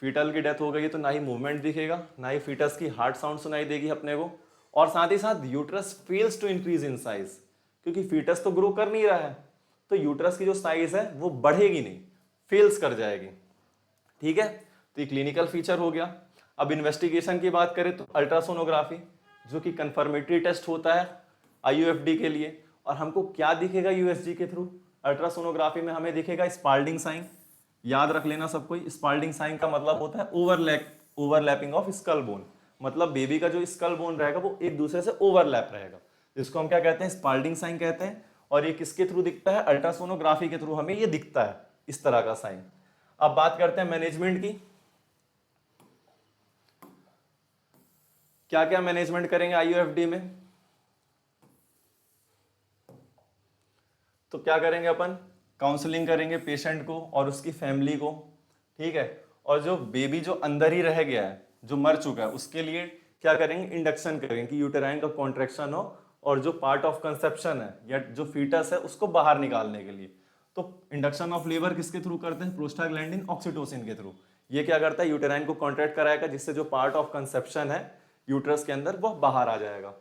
फीटल की डेथ हो गई तो ना ही मूवमेंट दिखेगा, ना ही फीटस की हार्ट साउंड सुनाई देगी अपने को, और साथ ही साथ uterus fails to increase in size, क्योंकि फीटस तो ग्रो कर नहीं रहा है, तो यूट्रस की जो साइज है वो बढ़ेगी नहीं, फेल्स कर जाएगी। ठीक है, तो ये क्लिनिकल फीचर हो गया। अब इन्वेस्टिगेशन की बात करें तो अल्ट्रासोनोग्राफी, जो कि कंफर्मेटरी टेस्ट होता है आईयूएफडी के लिए, और हमको क्या दिखेगा यूएसजी के थ्रू? अल्ट्रासोनोग्राफी में हमें दिखेगा स्पाल्डिंग साइन, याद रख लेना सबको, स्पाल्डिंग साइन का मतलब होता है ओवरलैपिंग ऑफ स्कल बोन, मतलब बेबी का जो स्कल बोन रहेगा वो एक दूसरे से ओवरलैप रहेगा, जिसको हम क्या कहते हैं? स्पाल्डिंग साइन कहते हैं। और ये किसके थ्रू दिखता है? अल्ट्रासोनोग्राफी के थ्रू हमें ये दिखता है, इस तरह का साइन। अब बात करते हैं मैनेजमेंट की, क्या क्या मैनेजमेंट करेंगे आईयूएफडी में? तो क्या करेंगे अपन? काउंसलिंग करेंगे पेशेंट को और उसकी फैमिली को, ठीक है। और जो बेबी जो अंदर ही रह गया है, जो मर चुका है, उसके लिए क्या करेंगे? इंडक्शन करेंगे कि यूटेराइन का कॉन्ट्रैक्शन हो, और जो पार्ट ऑफ कंसेप्शन है या जो फीटस है उसको बाहर निकालने के लिए। तो इंडक्शन ऑफ लेबर किसके थ्रू करते हैं? प्रोस्टाग्लैंडिन ऑक्सीटोसिन के थ्रू। ये क्या करता है? यूटेराइन को कॉन्ट्रैक्ट कराएगा, जिससे जो पार्ट ऑफ कंसेप्शन है यूट्रस के अंदर वो बाहर आ जाएगा।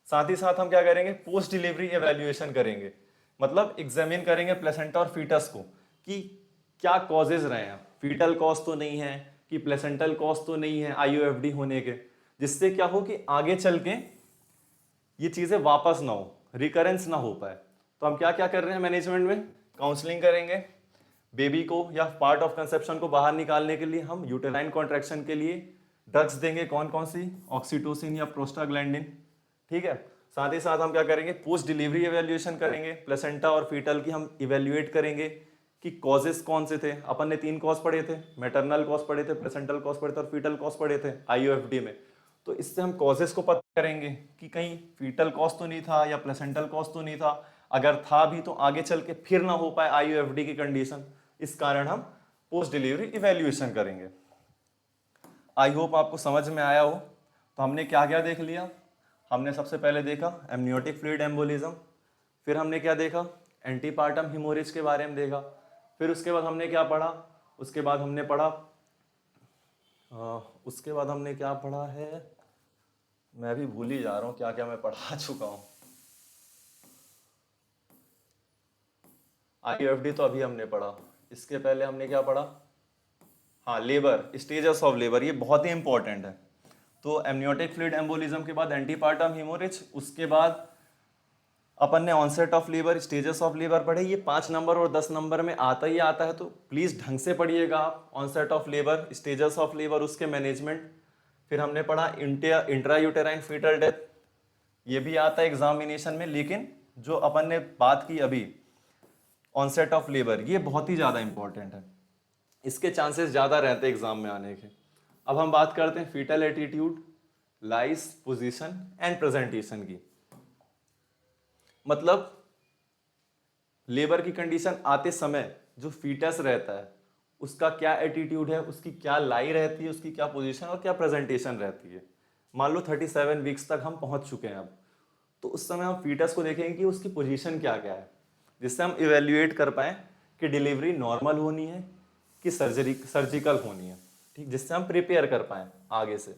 साथ ही साथ हम क्या करेंगे? पोस्ट डिलीवरी एवेल्युएशन करेंगे, मतलब एग्जामिन करेंगे प्लेसेंटा और फीटस को कि क्या कॉजेज रहे हैं, फीटल कॉज तो नहीं है कि प्लेसेंटल कॉज तो नहीं है आईयूएफडी होने के, जिससे क्या हो कि आगे चल के ये चीजें वापस ना हो, रिकरेंस ना हो पाए। तो हम क्या क्या कर रहे हैं मैनेजमेंट में? काउंसलिंग करेंगे बेबी को या पार्ट ऑफ कंसेप्शन को बाहर निकालने के लिए, हम यूटेराइन कॉन्ट्रैक्शन के लिए ड्रग्स देंगे, कौन कौन सी? ऑक्सीटोसिन या प्रोस्टाग्लैंडिन, ठीक है। साथ ही साथ हम क्या करेंगे? पोस्ट डिलीवरी एवेल्युएशन करेंगे, प्लेसेंटा और फीटल की हम इवेल्युएट करेंगे कि कॉजेस कौन से थे। अपन ने 3 कॉज पढ़े थे, मैटरनल कॉज पढ़े थे, प्लेसेंटल कॉज पढ़े थे और फीटल कॉज पढ़े थे आईयूएफडी में। तो इससे हम कॉजेस को पता करेंगे कि कहीं फीटल कॉज तो नहीं था या प्लेसेंटल कॉज तो नहीं था, अगर था भी तो आगे चल के फिर ना हो पाए आईयूएफडी की कंडीशन, इस कारण हम पोस्ट डिलीवरी इवेल्युएशन करेंगे। आई होप आपको समझ में आया हो। तो हमने क्या क्या देख लिया? हमने सबसे पहले देखा एमनियोटिक फ्लूइड एम्बोलिज्म, फिर हमने क्या देखा? एंटीपार्टम हेमोरेज के बारे में देखा, फिर उसके बाद हमने क्या पढ़ा? उसके बाद हमने पढ़ा उसके बाद हमने क्या पढ़ा है, मैं भी भूल ही जा रहा हूँ क्या क्या मैं पढ़ा चुका हूँ। आईयूएफडी तो अभी हमने पढ़ा, इसके पहले हमने क्या पढ़ा? हाँ, लेबर, स्टेजेस ऑफ लेबर, ये बहुत ही इंपॉर्टेंट है। तो एमनियोटिक फ्लूइड एम्बोलिज्म के बाद एंटीपार्टम हेमोरेज, उसके बाद अपन ने onset of labour, stages of labour पढ़े। ये 5 नंबर और 10 नंबर में आता ही आता है, तो प्लीज ढंग से पढ़िएगा आप। Onset of labour, stages of labour, उसके मैनेजमेंट। फिर हमने पढ़ा इंट्रायूटेराइन फीटल डेथ, ये भी आता है एग्जामिनेशन में, लेकिन जो अपन ने बात की अभी ऑनसेट ऑफ लेबर, ये बहुत ही ज्यादा इंपॉर्टेंट है, इसके चांसेस ज्यादा रहते हैं एग्जाम में आने के। अब हम बात करते हैं fetal attitude, lies, position and presentation की। मतलब लेबर की कंडीशन आते समय जो फीटस रहता है उसका क्या एटीट्यूड है, उसकी क्या लाई रहती है, उसकी क्या पोजीशन और क्या प्रेजेंटेशन रहती है। मान लो 37 वीक्स तक हम पहुंच चुके हैं अब, तो उस समय हम फीटस को देखेंगे कि उसकी पोजीशन क्या क्या है, जिससे हम इवेल्युएट कर पाए कि डिलीवरी नॉर्मल होनी है कि सर्जिकल होनी है, ठीक, जिससे हम प्रिपेयर कर पाए आगे से।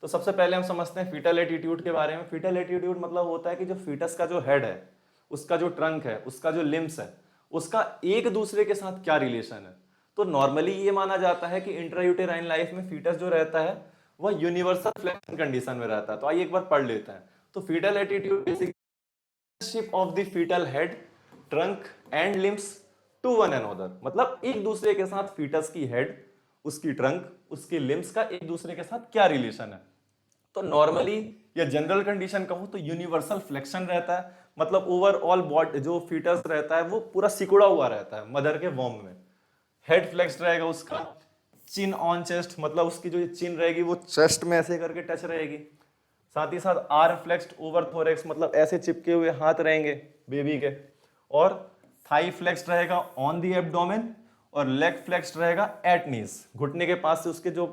तो सबसे पहले हम समझते हैं फीटल एटीट्यूड के बारे में। फीटल एटीट्यूड मतलब होता है कि जो फीटस का जो हेड है, उसका जो ट्रंक है, उसका जो लिम्स है, उसका एक दूसरे के साथ क्या रिलेशन है। तो नॉर्मली ये माना जाता है कि इंट्रायूटेराइन लाइफ में फीटस जो रहता है वह यूनिवर्सल फ्लेक्शन कंडीशन में रहता है। तो आइए एक बार पढ़ लेते हैं। तो fetal attitude basically of the fetal head, trunk and limbs to one another, मतलब एक दूसरे के साथ फीटस की हेड, उसकी ट्रंक, उसकी लिम्स का एक दूसरे के साथ क्या रिलेशन है। तो नॉर्मली या जनरल कंडीशन कहूं तो यूनिवर्सल फ्लेक्शन रहता है, मतलब ओवरऑल बॉडी जो फीटस रहता है वो पूरा सिकुड़ा हुआ रहता है मदर के वॉर्म में। हेड फ्लेक्स रहेगा उसका, चिन ऑन चेस्ट, मतलब उसकी जो चिन रहेगी वो चेस्ट में ऐसे करके टच रहेगी। साथ ही साथ आर फ्लेक्स्ड ओवर थोरेक्स, मतलब ऐसे चिपके हुए हाथ रहेंगे बेबी के। और थाई फ्लेक्स्ड रहेगा ऑन दी एब्डोमेन, और लेग फ्लेक्स्ड रहेगा एट नीज, घुटने के पास से उसके जो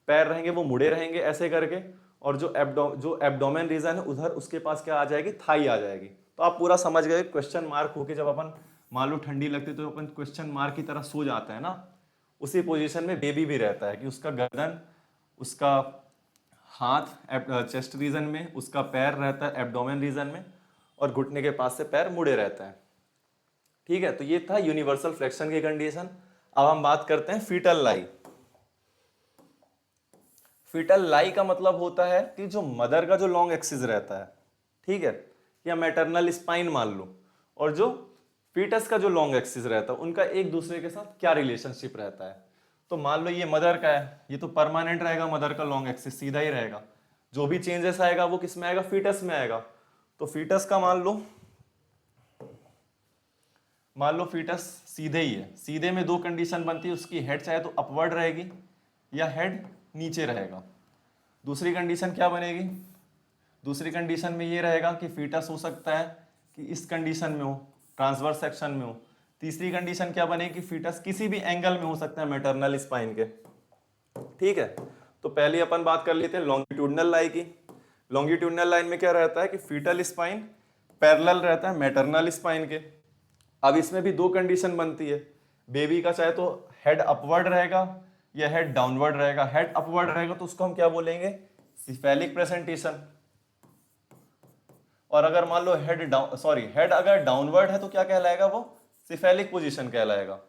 पैर रहेंगे वो मुड़े रहेंगे ऐसे करके। और जो एब्डोमेन रीजन है उधर उसके पास क्या आ जाएगी, थाई आ जाएगी। तो आप पूरा समझ गए। क्वेश्चन मार्क होके जब अपन मान लो ठंडी लगती तो अपन क्वेश्चन मार्क की तरह सो जाते हैं ना, उसी पोजीशन में बेबी भी रहता है कि उसका गर्दन, उसका हाथ चेस्ट रीजन में, उसका पैर रहता है एब्डोमेन रीजन में, और घुटने के पास से पैर मुड़े रहता है। ठीक है, तो ये था यूनिवर्सल फ्लेक्शन की कंडीशन। अब हम बात करते हैं फीटल लाई। फीटल लाई का मतलब होता है कि जो मदर का जो लॉन्ग एक्सिस रहता है, ठीक है, या मैटरनल स्पाइन मान लो, और जो फीटस का जो लॉन्ग एक्सिस रहता है उनका एक दूसरे के साथ क्या रिलेशनशिप रहता है। तो मान लो ये मदर का है, ये तो परमानेंट रहेगा, मदर का लॉन्ग एक्सिस सीधा ही रहेगा। जो भी चेंजेस आएगा वो किस में आएगा, फीटस में आएगा। तो फीटस का मान लो फीटस सीधे ही है, सीधे में दो कंडीशन बनती है, उसकी हेड चाहे तो अपवर्ड रहेगी या हेड नीचे रहेगा। दूसरी कंडीशन क्या बनेगी, दूसरी कंडीशन में ये रहेगा कि फीटस हो सकता है कि इस कंडीशन में हो, ट्रांसवर्स सेक्शन में हो। तीसरी कंडीशन क्या बनेगी कि फीटस किसी भी एंगल में हो सकता है मैटरनल स्पाइन के। ठीक है, तो पहले अपन बात कर लेते हैं लॉन्गिट्यूडनल लाई की। लॉन्गिट्यूडनल लाइन में क्या रहता है कि फीटल स्पाइन पैरेलल रहता है मैटरनल स्पाइन के। अब इसमें भी दो कंडीशन बनती है, बेबी का चाहे तो हेड अपवर्ड रहेगा या हेड डाउनवर्ड रहेगा। हेड अपवर्ड रहेगा तो उसको हम क्या बोलेंगे, सिफेलिक प्रेजेंटेशन। और अगर मान लो हेड अगर डाउनवर्ड है तो क्या कहलाएगा, वो सिफेलिक पोजीशन कहलाएगा।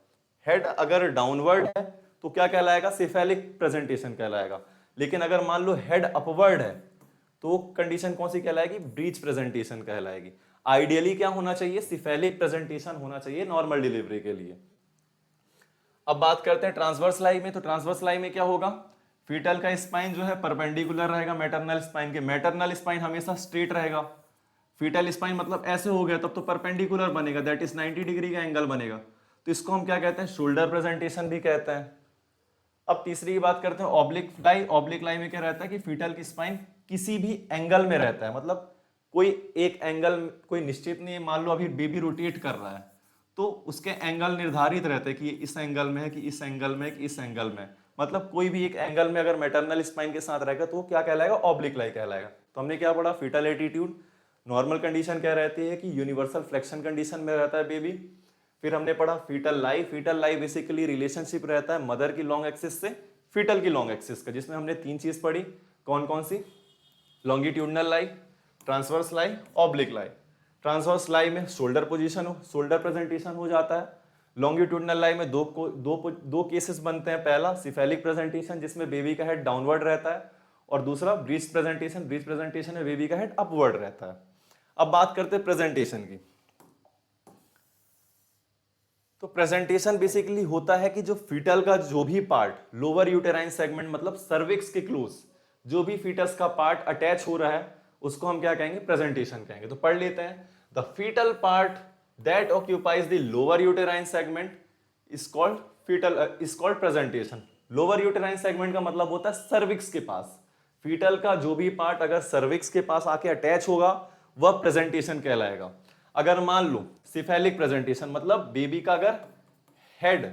हेड अगर डाउनवर्ड है तो क्या कहलाएगा, सिफेलिक प्रेजेंटेशन कहलाएगा। लेकिन अगर मान लो हेड अपवर्ड है तो कंडीशन कौन सी कहलाएगी, ब्रीच प्रेजेंटेशन कहलाएगी। आइडियली क्या होना चाहिए, सिफेलिक प्रेजेंटेशन होना चाहिए नॉर्मल डिलीवरी के लिए। अब बात करते हैं ट्रांसवर्स लाई में। तो ट्रांसवर्स लाई में क्या होगा, फीटल का स्पाइन जो है परपेंडिकुलर रहेगा मैटरनल स्पाइन के। मैटरनल स्पाइन हमेशा स्ट्रेट रहेगा, फीटल स्पाइन मतलब ऐसे हो गया तब तो परपेंडिकुलर बनेगा, दैट इज 90 डिग्री का एंगल बनेगा। तो इसको हम क्या कहते हैं, शोल्डर प्रेजेंटेशन भी कहते हैं। अब तीसरी की बात करते हैं ऑब्लिक लाई। ऑब्लिक लाई में क्या रहता है कि फीटल की स्पाइन किसी भी एंगल में रहता है, मतलब कोई एक एंगल कोई निश्चित नहीं है। मान लो अभी बेबी रोटेट कर रहा है तो उसके एंगल निर्धारित रहते हैं कि इस एंगल में है कि इस एंगल में है कि इस एंगल में, मतलब कोई भी एक एंगल में अगर मैटरनल स्पाइन के साथ रहेगा तो वो क्या कहलाएगा, ऑब्लिक लाई कहलाएगा। तो हमने क्या पढ़ा, फीटल एटीट्यूड नॉर्मल कंडीशन क्या रहती है कि यूनिवर्सल फ्लेक्शन कंडीशन में रहता है बेबी। फिर हमने पढ़ा फीटल लाई। फीटल लाई बेसिकली रिलेशनशिप रहता है मदर की लॉन्ग एक्सिस से फीटल की लॉन्ग एक्सिस का, जिसमें हमने तीन चीज पढ़ी, कौन कौन सी, लॉन्गिट्यूडनल लाई, ट्रांसवर्स लाई, ऑब्लिक लाई। ट्रांसवर्स लाई में शोल्डर पोजीशन हो, शोल्डर प्रेजेंटेशन हो जाता है। लॉन्गिट्यूडनल लाई में दो केसेस बनते हैं, पहला सिफेलिक प्रेजेंटेशन जिसमें बेबी का हेड डाउनवर्ड रहता है, और दूसरा ब्रीच प्रेजेंटेशन। ब्रीच प्रेजेंटेशन में बेबी का हेड अपवर्ड रहता है। अब बात करते हैं प्रेजेंटेशन की। तो प्रेजेंटेशन बेसिकली होता है कि जो फीटल का जो भी पार्ट लोअर यूटेराइन सेगमेंट मतलब सर्विक्स के क्लोज जो भी फीटस का पार्ट अटैच हो रहा है उसको हम क्या कहेंगे, प्रेजेंटेशन कहेंगे। तो पढ़ लेते हैं, the fetal part that occupies the lower uterine segment is called presentation. Lower uterine segment का मतलब होता है सर्विक्स के पास। फीटल का जो भी पार्ट अगर सर्विक्स के पास आके अटैच होगा वह प्रेजेंटेशन कहलाएगा। अगर मान लो सिफेलिक प्रेजेंटेशन मतलब बेबी का अगर head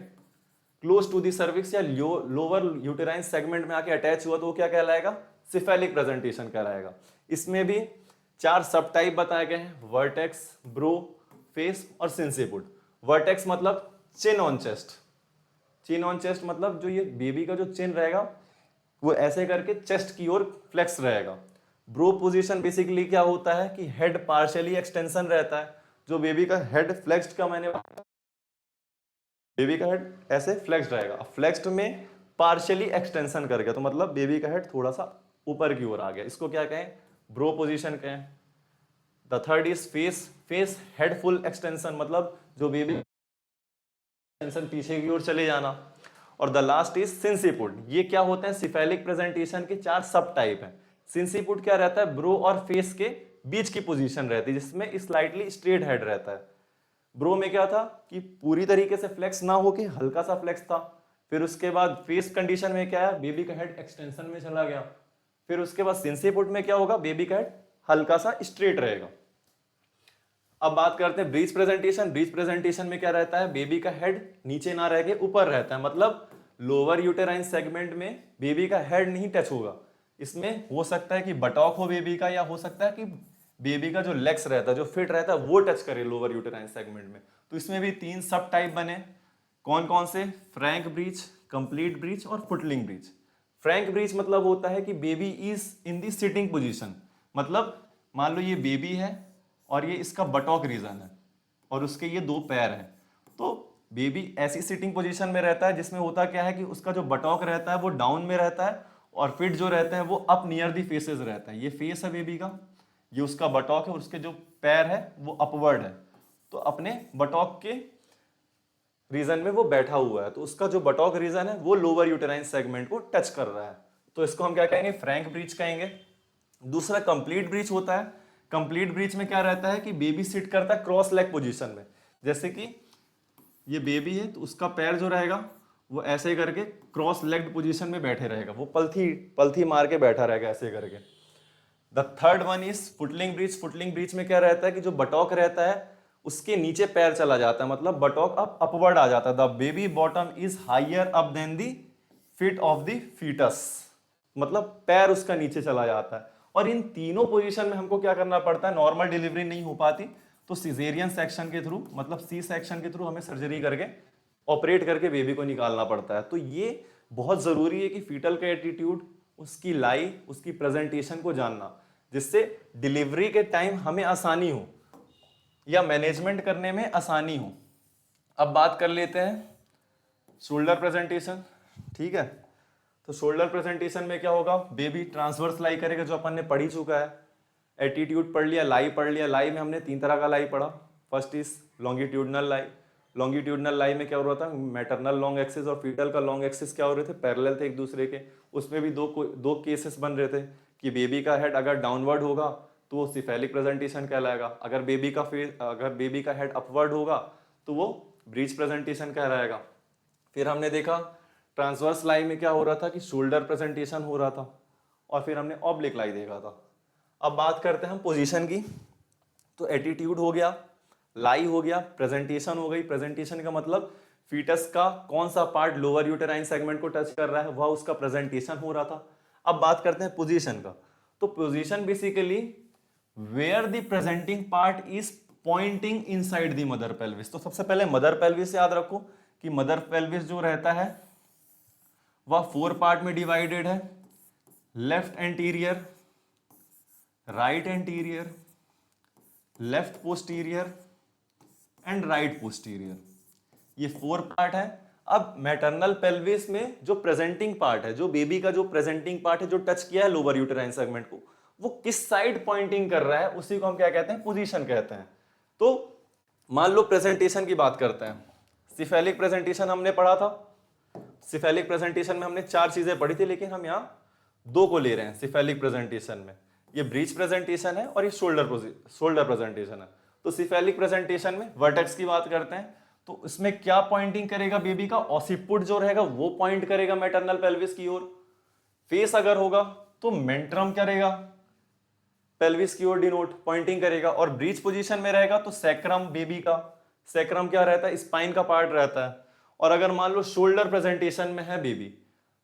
close to the cervix या लोअर यूटेराइन सेगमेंट में आके अटैच हुआ तो वो क्या कहलाएगा, सिफेलिक प्रेजेंटेशन कहलाएगा। इसमें भी चार सब टाइप बताए गए हैं, वर्टेक्स, ब्रो, फेस और सिंसिपुट। वर्टेक्स मतलब chin on chest, chin on chest मतलब जो ये बेबी का जो चिन रहेगा वो ऐसे करके चेस्ट की ओर फ्लेक्स रहेगा। ब्रो पोजीशन बेसिकली क्या होता है कि हेड पार्शियली एक्सटेंशन रहता है, जो बेबी का हेड फ्लेक्स्ड का मैंने बेबी का हेड ऐसे फ्लेक्स्ड रहेगा, फ्लेक्स्ड में पार्शियली एक्सटेंशन कर गया तो मतलब बेबी का हेड थोड़ा सा ऊपर की ओर आ गया, इसको क्या कहें, ब्रो पोजीशन कहें। The third is face, face head full extension मतलब जो बेबी एक्सटेंशन पीछे की ओर चले जाना। और द लास्ट इज सिंसिपुट, ये क्या होते हैं, सिफेलिक प्रेजेंटेशन के 4 सब टाइप हैं। सिंसिपुट क्या रहता है, ब्रो और फेस के बीच की पोजीशन रहती है जिसमें स्लाइटली स्ट्रेट हेड रहता है। ब्रो में क्या था कि पूरी तरीके से फ्लेक्स ना होके हल्का सा फ्लेक्स था। फिर उसके बाद फेस कंडीशन में क्या है, बेबी का हेड एक्सटेंशन में चला गया। फिर उसके बाद सिंसिपुट में क्या होगा, बेबी का हेड हल्का सा स्ट्रेट रहेगा। अब बात करते हैं ब्रीच प्रेजेंटेशन। ब्रीच प्रेजेंटेशन में क्या रहता है, बेबी का हेड नीचे ना रह के ऊपर रहता है, मतलब लोअर यूटेराइन सेगमेंट में बेबी का हेड नहीं टच होगा। इसमें हो सकता है कि बटॉक हो बेबी का, या हो सकता है कि बेबी का जो लेग्स रहता है, जो फिट रहता है, वो टच करे लोअर यूटेराइन सेगमेंट में। तो इसमें भी 3 सब टाइप बने, कौन कौन से, फ्रैंक ब्रीच, कंप्लीट ब्रीच और फुटलिंग ब्रीच। फ्रैंक ब्रीच मतलब होता है कि baby is in the sitting position, मतलब मान लो ये बेबी है और ये इसका बटॉक रीजन है और उसके ये 2 पैर हैं, तो बेबी ऐसी सिटिंग पोजीशन में रहता है जिसमें होता क्या है कि उसका जो बटॉक रहता है वो डाउन में रहता है और फिट जो रहते हैं वो अप नियर दी फेसेस रहता है। ये फेस है बेबी का, ये उसका बटॉक है और उसके जो पैर है वो अपवर्ड है, तो अपने बटॉक के रीजन में वो बैठा हुआ है, तो उसका जो बटॉक रीजन है वो लोअर यूटेराइन सेगमेंट को टच कर रहा है, तो इसको हम क्या कहेंगे, फ्रैंक ब्रीच कहेंगे। दूसरा कंप्लीट ब्रीच होता है। कंप्लीट ब्रीच में क्या रहता है कि बेबी सिट करता है क्रॉस लेग पोजीशन में, जैसे कि ये बेबी है तो उसका पैर जो रहेगा वो ऐसे करके क्रॉस लेग्ड पोजीशन में बैठे रहेगा, वो पलथी पलथी मार के बैठा रहेगा ऐसे करके। The third one is footling breach. Footling breach में क्या रहता है कि जो बटॉक रहता है उसके नीचे पैर चला जाता है, मतलब बटॉक अप अपवर्ड आ जाता है। The baby bottom is higher up than the feet of the fetus, मतलब पैर उसका नीचे चला जाता है। और इन तीनों पोजीशन में हमको क्या करना पड़ता है, नॉर्मल डिलीवरी नहीं हो पाती तो सिजेरियन सेक्शन के थ्रू, मतलब सी सेक्शन के थ्रू हमें सर्जरी करके ऑपरेट करके बेबी को निकालना पड़ता है। तो ये बहुत जरूरी है कि फीटल का एटीट्यूड, उसकी लाई, उसकी प्रेजेंटेशन को जानना, जिससे डिलीवरी के टाइम हमें आसानी हो या मैनेजमेंट करने में आसानी हो। अब बात कर लेते हैं शोल्डर प्रेजेंटेशन, ठीक है। तो शोल्डर प्रेजेंटेशन में क्या होगा, बेबी ट्रांसवर्स लाई करेगा जो अपन ने पढ़ ही चुका है। एटीट्यूड पढ़ लिया, लाई पढ़ लिया। लाई में हमने 3 तरह का लाई पढ़ा। First is longitudinal lie. Longitudinal lie में क्या हो रहा था, मैटरनल लॉन्ग एक्सिस और फीटल का लॉन्ग एक्सिस क्या हो रहे थे, पैरेलल थे एक दूसरे के। उसमें भी दो केसेस बन रहे थे कि बेबी का हेड अगर डाउनवर्ड होगा तो वो सिफेलिक प्रेजेंटेशन कहलाएगा, अगर बेबी का हेड अपवर्ड होगा तो वो ब्रीच प्रेजेंटेशन कहलाएगा। फिर हमने देखा ट्रांसवर्स लाई में क्या हो रहा था कि शोल्डर प्रेजेंटेशन हो रहा था, और फिर हमने ऑब्लिक लाई देखा था। अब बात करते हैं हम पोजीशन की। तो एटीट्यूड हो गया, लाई हो गया, प्रेजेंटेशन हो गई। प्रेजेंटेशन का मतलब फीटस का कौन सा पार्ट लोअर यूटेराइन सेगमेंट को टच कर रहा है, वह उसका प्रेजेंटेशन हो रहा था। अब बात करते हैं पोजीशन का। तो position basically where the presenting part is pointing inside the mother pelvis. तो सबसे पहले मदर पेल्विस याद रखो कि मदर पेल्विस जो रहता है वह 4 पार्ट में डिवाइडेड है, left anterior, right anterior, left posterior and right posterior, ये 4 पार्ट है। अब मैटरनल पेल्विस में जो प्रेजेंटिंग पार्ट है, जो बेबी का जो प्रेजेंटिंग पार्ट है जो टच किया है लोअर यूटेराइन सेगमेंट को, वो किस साइड पॉइंटिंग कर रहा है, उसी को हम क्या कहते हैं, पोजीशन कहते हैं। तो मान लो प्रेजेंटेशन की बात करते हैं। सिफेलिक प्रेजेंटेशन हमने पढ़ा था। सिफेलिक प्रेजेंटेशन में हमने 4 चीजें पढ़ी थी, लेकिन हम यहाँ 2 को ले रहे हैं सिफेलिक प्रेजेंटेशन में। ये ब्रीच प्रेजेंटेशन है और ये शोल्डर प्रेजेंटेशन है। तो सिफेलिक प्रेजेंटेशन में वर्टेक्स की बात करते हैं, तो इसमें क्या पॉइंटिंग करेगा बेबी का, ऑसिपुट जो रहेगा वो पॉइंट करेगा मैटरनल पेल्विस की ओर। फेस अगर होगा तो मेंट्रम करेगा पेल्विस की ओर डिनोट, पॉइंटिंग करेगा। और ब्रीच पोजीशन में रहेगा तो सैक्रम, बेबी का सैक्रम क्या रहता है, स्पाइन का पार्ट रहता है। और अगर मान लो शोल्डर प्रेजेंटेशन में है बेबी,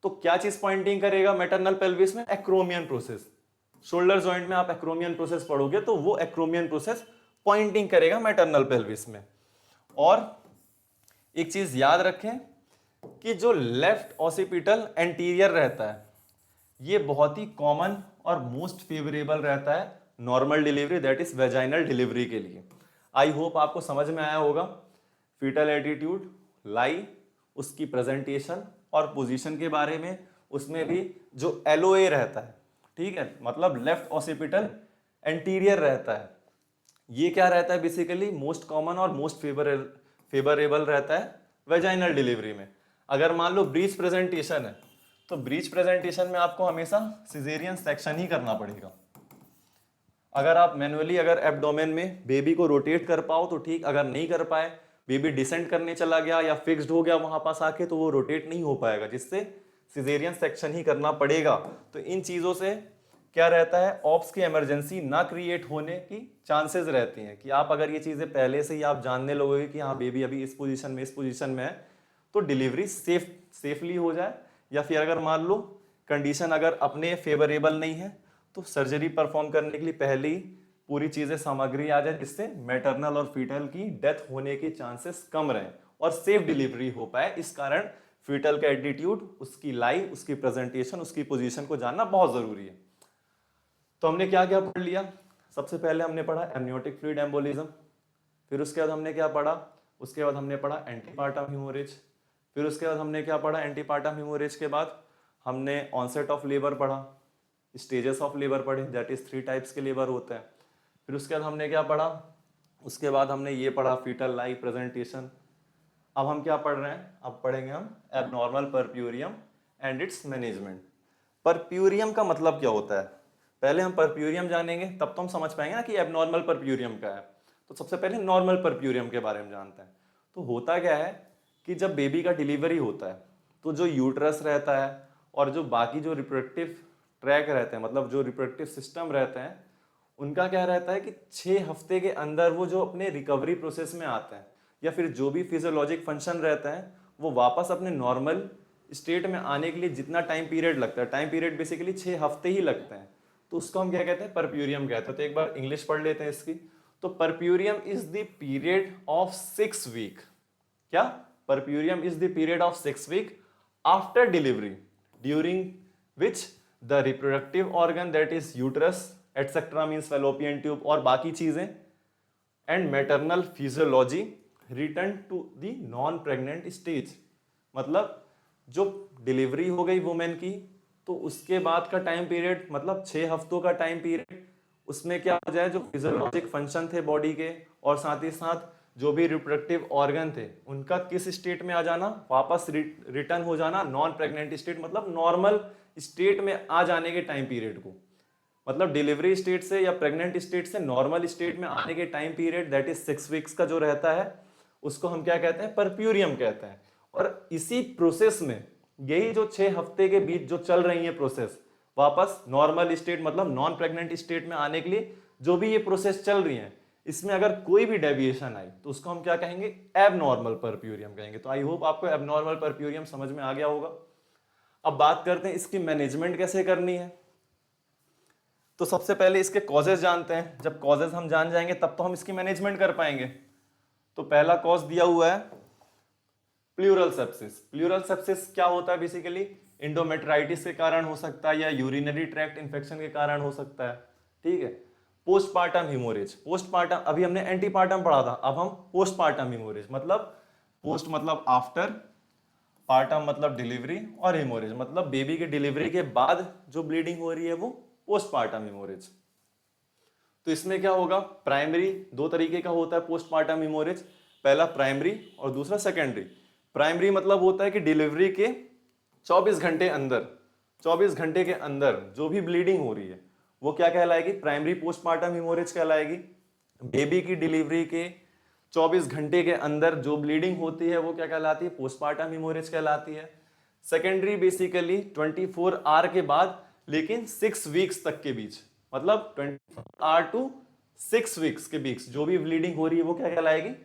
तो क्या चीज पॉइंटिंग करेगा मैटरनल पेल्विस में, एक्रोमियन प्रोसेस। शोल्डर जॉइंट में आप एक्रोमियन प्रोसेस पढ़ोगे तो वो एक्रोमियन प्रोसेस पॉइंटिंग करेगा मैटरनल पेल्विस में। और एक चीज याद रखें कि जो लेफ्ट ऑसिपिटल एंटीरियर रहता है ये बहुत ही कॉमन और मोस्ट फेवरेबल रहता है normal delivery, that is vaginal delivery के लिए। आई होप आपको समझ में आया होगा। फीटल एटीट्यूड, लाई, उसकी प्रेजेंटेशन और पोजीशन के बारे में, उसमें भी जो एलओए रहता है, ठीक है, मतलब लेफ्ट ऑसिपिटल एंटीरियर रहता है, ये क्या रहता है बेसिकली मोस्ट कॉमन और मोस्ट फेवरेबल रहता है वेजाइनल डिलीवरी में। अगर मान लो ब्रीच प्रेजेंटेशन है तो ब्रीच प्रेजेंटेशन में आपको हमेशा सिजेरियन सेक्शन ही करना पड़ेगा। अगर आप मैनुअली अगर एब्डोमेन में बेबी को रोटेट कर पाओ तो ठीक, अगर नहीं कर पाए, बेबी डिसेंड करने चला गया या फिक्स्ड हो गया वहां पास आके, तो वो रोटेट नहीं हो पाएगा, जिससे सिजेरियन सेक्शन ही करना पड़ेगा। तो इन चीजों से क्या रहता है, ऑप्स की इमरजेंसी ना क्रिएट होने की चांसेस रहती हैं कि आप अगर ये चीजें पहले से ही आप जानने लगोगे कि हाँ बेबी अभी इस पोजीशन में है, तो डिलीवरी सेफली हो जाए। या फिर अगर मान लो कंडीशन अगर अपने फेवरेबल नहीं है तो सर्जरी परफॉर्म करने के लिए पहले ही पूरी चीजें सामग्री आ जाए, जिससे मैटरनल और फीटल की डेथ होने के चांसेस कम रहें और सेफ डिलीवरी हो पाए। इस कारण फीटल का एटीट्यूड, उसकी लाई, उसकी प्रेजेंटेशन, उसकी पोजीशन को जानना बहुत जरूरी है। तो हमने क्या क्या पढ़ लिया? सबसे पहले हमने पढ़ा एमनियोटिक फ्लूइड एम्बोलिज्म, फिर उसके बाद हमने क्या पढ़ा, उसके बाद हमने पढ़ा एंटीपार्टम हेमोरेज, फिर उसके बाद हमने क्या पढ़ा, एंटीपार्टम हेमोरेज के बाद हमने ऑनसेट ऑफ लेबर पढ़ा, स्टेजेस ऑफ लेबर पढ़े, दैट इज 3 टाइप्स के लेबर होते हैं। फिर उसके बाद हमने क्या पढ़ा, उसके बाद हमने ये पढ़ा फीटल लाई प्रेजेंटेशन। अब हम क्या पढ़ रहे हैं, अब पढ़ेंगे हम abnormal puerperium and its management. Puerperium का मतलब क्या होता है, पहले हम परप्यूरियम जानेंगे तब तो हम समझ पाएंगे ना कि एबनॉर्मल परप्यूरियम क्या है। तो सबसे पहले नॉर्मल परप्यूरियम के बारे में जानते हैं। तो होता क्या है कि जब बेबी का डिलीवरी होता है तो जो यूट्रस रहता है और जो बाकी जो रिप्रोडक्टिव ट्रैक रहते हैं, मतलब जो रिप्रोडक्टिव सिस्टम रहते हैं, उनका क्या रहता है कि 6 हफ्ते के अंदर वो जो अपने रिकवरी प्रोसेस में आते हैं या फिर जो भी फिजियोलॉजिक फंक्शन रहता है वो वापस अपने नॉर्मल स्टेट में आने के लिए जितना टाइम पीरियड लगता है, टाइम पीरियड बेसिकली 6 हफ्ते ही लगते हैं, तो उसको हम क्या कहते हैं, परप्यूरियम कहते हैं। तो एक बार इंग्लिश पढ़ लेते हैं इसकी। तो puerperium is the period of 6 week, क्या, puerperium is the period of 6 week after delivery, during which the reproductive organ that is uterus etcetera means Fallopian tube और बाकी चीजें and maternal physiology return to the non pregnant stage. मतलब जो delivery हो गई women की तो उसके बाद का टाइम पीरियड, मतलब 6 हफ्तों का टाइम पीरियड, उसमें क्या हो जाए, जो फिजियोलॉजिक फंक्शन थे बॉडी के और साथ ही साथ जो भी रिप्रोडक्टिव ऑर्गन थे उनका किस स्टेट में आ जाना, वापस रिटर्न हो जाना नॉन प्रेग्नेंट स्टेट, मतलब नॉर्मल स्टेट में आ जाने के टाइम पीरियड को, मतलब डिलीवरी स्टेट से या प्रेग्नेंट स्टेट से नॉर्मल स्टेट में आने के time period that is 6 weeks का जो रहता है उसको हम क्या कहते हैं, परप्यूरियम कहते हैं। और इसी प्रोसेस में यही जो 6 हफ्ते के बीच जो चल रही है प्रोसेस, वापस नॉर्मल स्टेट मतलब नॉन प्रेग्नेंट स्टेट में आने के लिए जो भी ये प्रोसेस चल रही है, इसमें अगर कोई भी डेविएशन आई तो उसको हम क्या कहेंगे, एबनॉर्मल परप्यूरियम कहेंगे। तो आई होप आपको एबनॉर्मल परप्यूरियम समझ में आ गया होगा। अब बात करते हैं इसकी मैनेजमेंट कैसे करनी है। तो सबसे पहले इसके कॉजेज जानते हैं। जब कॉजेज हम जान जाएंगे तब तो हम इसकी मैनेजमेंट कर पाएंगे। तो पहला कॉज दिया हुआ है प्लूरल सेप्सिस। प्लूरल सेप्सिस क्या होता है, बेसिकली इंडोमेट्राइटिस के कारण हो सकता है या यूरिनरी ट्रैक्ट इंफेक्शन के कारण हो सकता है, ठीक है। पोस्टपार्टम हिमोरेज, पोस्टपार्टम अभी हमने एंटीपार्टम पढ़ा था, अब हम पोस्टपार्टम हिमोरेज, मतलब पोस्ट मतलब आफ्टर, पार्टम मतलब डिलीवरी और हिमोरेज मतलब बेबी के डिलीवरी के बाद जो ब्लीडिंग हो रही है वो पोस्टपार्टम हिमोरेज। तो इसमें क्या होगा, प्राइमरी 2 तरीके का होता है पोस्टपार्टम हिमोरेज, पहला प्राइमरी और दूसरा सेकेंडरी। प्राइमरी मतलब होता है कि डिलीवरी के 24 घंटे अंदर, 24 घंटे के अंदर जो भी ब्लीडिंग हो रही है वो क्या कहलाएगी, प्राइमरी पोस्टपार्टम हिमोरेज कहलाएगी। बेबी की डिलीवरी के 24 घंटे के अंदर जो ब्लीडिंग होती है वो क्या कहलाती है, पोस्टपार्टम हिमोरेज कहलाती है। सेकेंडरी बेसिकली 24 आवर के बाद लेकिन 6 वीक्स तक के बीच, मतलब 24 आवर टू 6 वीक्स के बीच जो भी ब्लीडिंग हो रही है वो क्या कहलाएगी,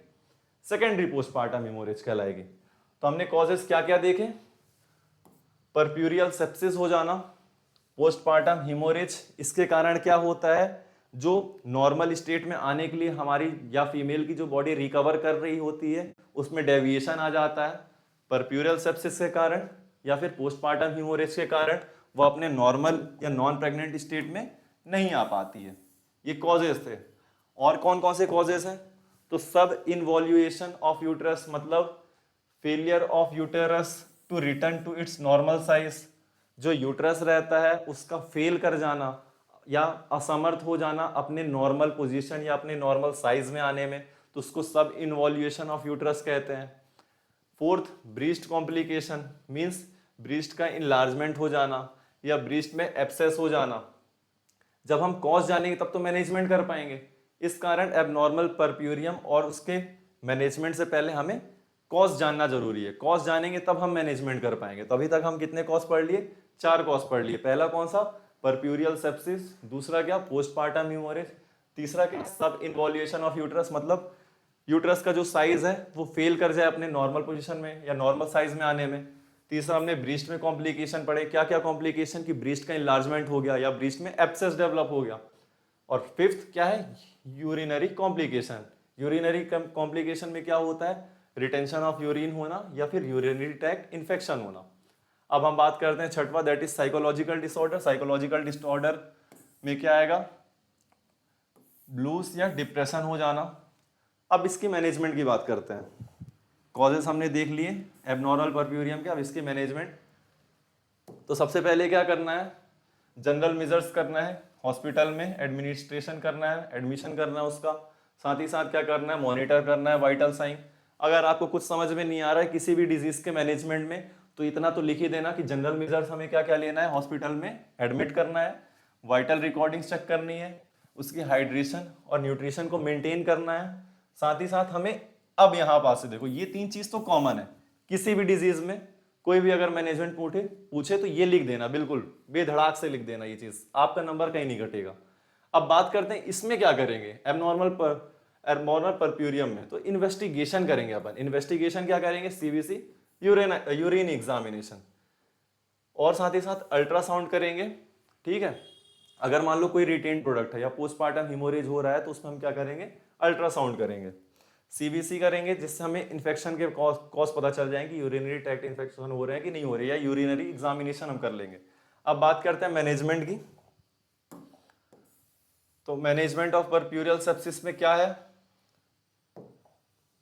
सेकेंडरी पोस्टपार्टम हिमोरेज कहलाएगी। तो हमने कॉजेस क्या क्या देखे, परप्यूरियल सेप्सिस हो जाना, पोस्टपार्टम हिमोरेज, इसके कारण क्या होता है, जो नॉर्मल स्टेट में आने के लिए हमारी या फीमेल की जो बॉडी रिकवर कर रही होती है उसमें डेविएशन आ जाता है परप्यूरियल सेप्सिस के कारण या फिर पोस्टमार्टम हीमोरेज के कारण वो अपने नॉर्मल या नॉन प्रेग्नेंट स्टेट में नहीं आ पाती है। ये कॉजेज थे। और कौन कौन से कॉजेज हैं? तो सब इनवॉल्यूएशन ऑफ यूट्रस मतलब failure of uterus to return to its normal size, जो यूट्रस रहता है उसका फेल कर जाना या असमर्थ हो जाना अपने नॉर्मल पोजीशन या अपने नॉर्मल साइज में आने में, तो उसको सब इनवॉल्यूएशन ऑफ यूट्रस कहते हैं। Fourth, breast complication means breast का इनलार्जमेंट हो जाना या ब्रीस्ट में एब्सेस हो जाना। जब हम कॉज जानेंगे तब तो मैनेजमेंट कर पाएंगे, इस कारण एबनॉर्मल परप्यूरियम और उसके मैनेजमेंट से पहले हमें कॉज जानना जरूरी है। कॉज जानेंगे तब हम मैनेजमेंट कर पाएंगे। तो अभी तक हम कितने कॉज पढ़ लिए? 4 कॉज पढ़ लिए। पहला कौन सा? परप्यूरियल सेप्सिस। दूसरा क्या? पोस्टपार्टम ह्यूमरेज। तीसरा क्या? सब इनवॉल्यूएशन ऑफ यूट्रस मतलब यूट्रस का जो साइज है वो फेल कर जाए अपने नॉर्मल पोजीशन में या नॉर्मल साइज में आने में। तीसरा हमने ब्रीस्ट में कॉम्प्लिकेशन पढ़े, क्या क्या कॉम्प्लिकेशन की ब्रीस्ट का इनलार्जमेंट हो गया या ब्रीस्ट में एब्सेस डेवलप हो गया। और फिफ्थ क्या है? Urinary complication. यूरिनरी कॉम्प्लिकेशन में क्या होता है? रिटेंशन ऑफ यूरिन होना या फिर यूरिनरी ट्रैक्ट इन्फेक्शन होना। अब हम बात करते हैं छठवां, that is psychological disorder. Psychological disorder में क्या आएगा? ब्लूज या डिप्रेशन हो जाना। अब इसकी मैनेजमेंट की बात करते हैं। कॉजेस हमने देख लिए एबनॉर्मल परप्यूरियम के, अब इसकी मैनेजमेंट। तो सबसे पहले क्या करना है? जनरल मेजर्स करना है, हॉस्पिटल में एडमिनिस्ट्रेशन करना है, एडमिशन करना है उसका। साथ ही साथ क्या करना है? मॉनिटर करना है वाइटल साइन। अगर आपको कुछ समझ में नहीं आ रहा है किसी भी डिजीज के मैनेजमेंट में तो इतना तो लिख ही देना कि जनरल मेजर्स हमें क्या क्या लेना है? हॉस्पिटल में एडमिट करना है, वाइटल रिकॉर्डिंग्स चेक करनी है, उसकी हाइड्रेशन और न्यूट्रिशन को मेंटेन करना है। साथ ही साथ हमें, अब यहाँ पास से देखो, ये 3 चीज तो कॉमन है किसी भी डिजीज में। कोई भी अगर मैनेजमेंट पूछे तो ये लिख देना, बिल्कुल बेधड़ाक से लिख देना, ये चीज आपका नंबर कहीं नहीं घटेगा। अब बात करते हैं इसमें क्या करेंगे एबनॉर्मल परप्यूरियम में। तो इन्वेस्टिगेशन करेंगे अपन। इन्वेस्टिगेशन क्या करेंगे? सीबीसी यूरिन एग्जामिनेशन और साथ ही साथ अल्ट्रासाउंड करेंगे। ठीक है, अगर मान लो कोई रिटेन प्रोडक्ट है या पोस्टमार्टम हिमोरेज हो रहा है तो उसमें हम क्या करेंगे? अल्ट्रासाउंड करेंगे। सीबीसी करेंगे जिससे हमें इन्फेक्शन के कॉज पता चल जाएंगे, यूरिनरी ट्रैक्ट इन्फेक्शन हो रहे हैं कि नहीं हो रहे, या यूरिनरी एग्जामिनेशन हम कर लेंगे। अब बात करते हैं मैनेजमेंट की। तो मैनेजमेंट ऑफ परप्यूरियल सेप्सिस में क्या है?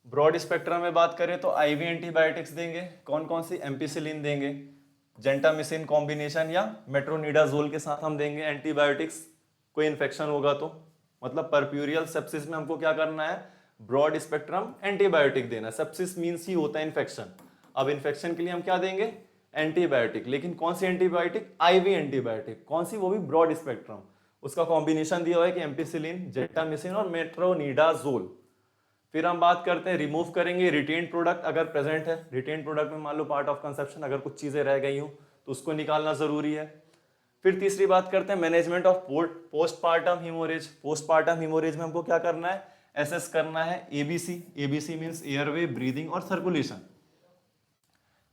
ब्रॉड स्पेक्ट्रम में बात करें तो आईवी एंटीबायोटिक्स देंगे। कौन कौन सी? एम्पिसिलिन देंगे, जेंटामिसिन कॉम्बिनेशन या मेट्रोनिडाजोल के साथ हम देंगे एंटीबायोटिक्स। कोई इन्फेक्शन होगा तो, मतलब परप्यूरियल सेप्सिस में हमको क्या करना है? ब्रॉड स्पेक्ट्रम एंटीबायोटिक देना। सेप्सिस मींस ही होता है इन्फेक्शन। अब इन्फेक्शन के लिए हम क्या देंगे? एंटीबायोटिक। लेकिन कौन सी एंटीबायोटिक? Ivy antibiotic. कौन सी? वो भी ब्रॉड स्पेक्ट्रम। उसका कॉम्बिनेशन दिया हुआ है कि एम्पिसिलिन, जेंटामिसिन और मेट्रोनिडाजोल। फिर हम बात करते हैं, रिमूव करेंगे रिटेन प्रोडक्ट अगर प्रेजेंट है। रिटेन प्रोडक्ट में मान लो पार्ट ऑफ कंसेप्शन अगर कुछ चीजें रह गई हो तो उसको निकालना जरूरी है। फिर तीसरी बात करते हैं management of postpartum haemorrhage. Postpartum haemorrhage में हमको क्या करना है? एसेस करना है ABC. ABC means airway, breathing और सर्कुलेशन।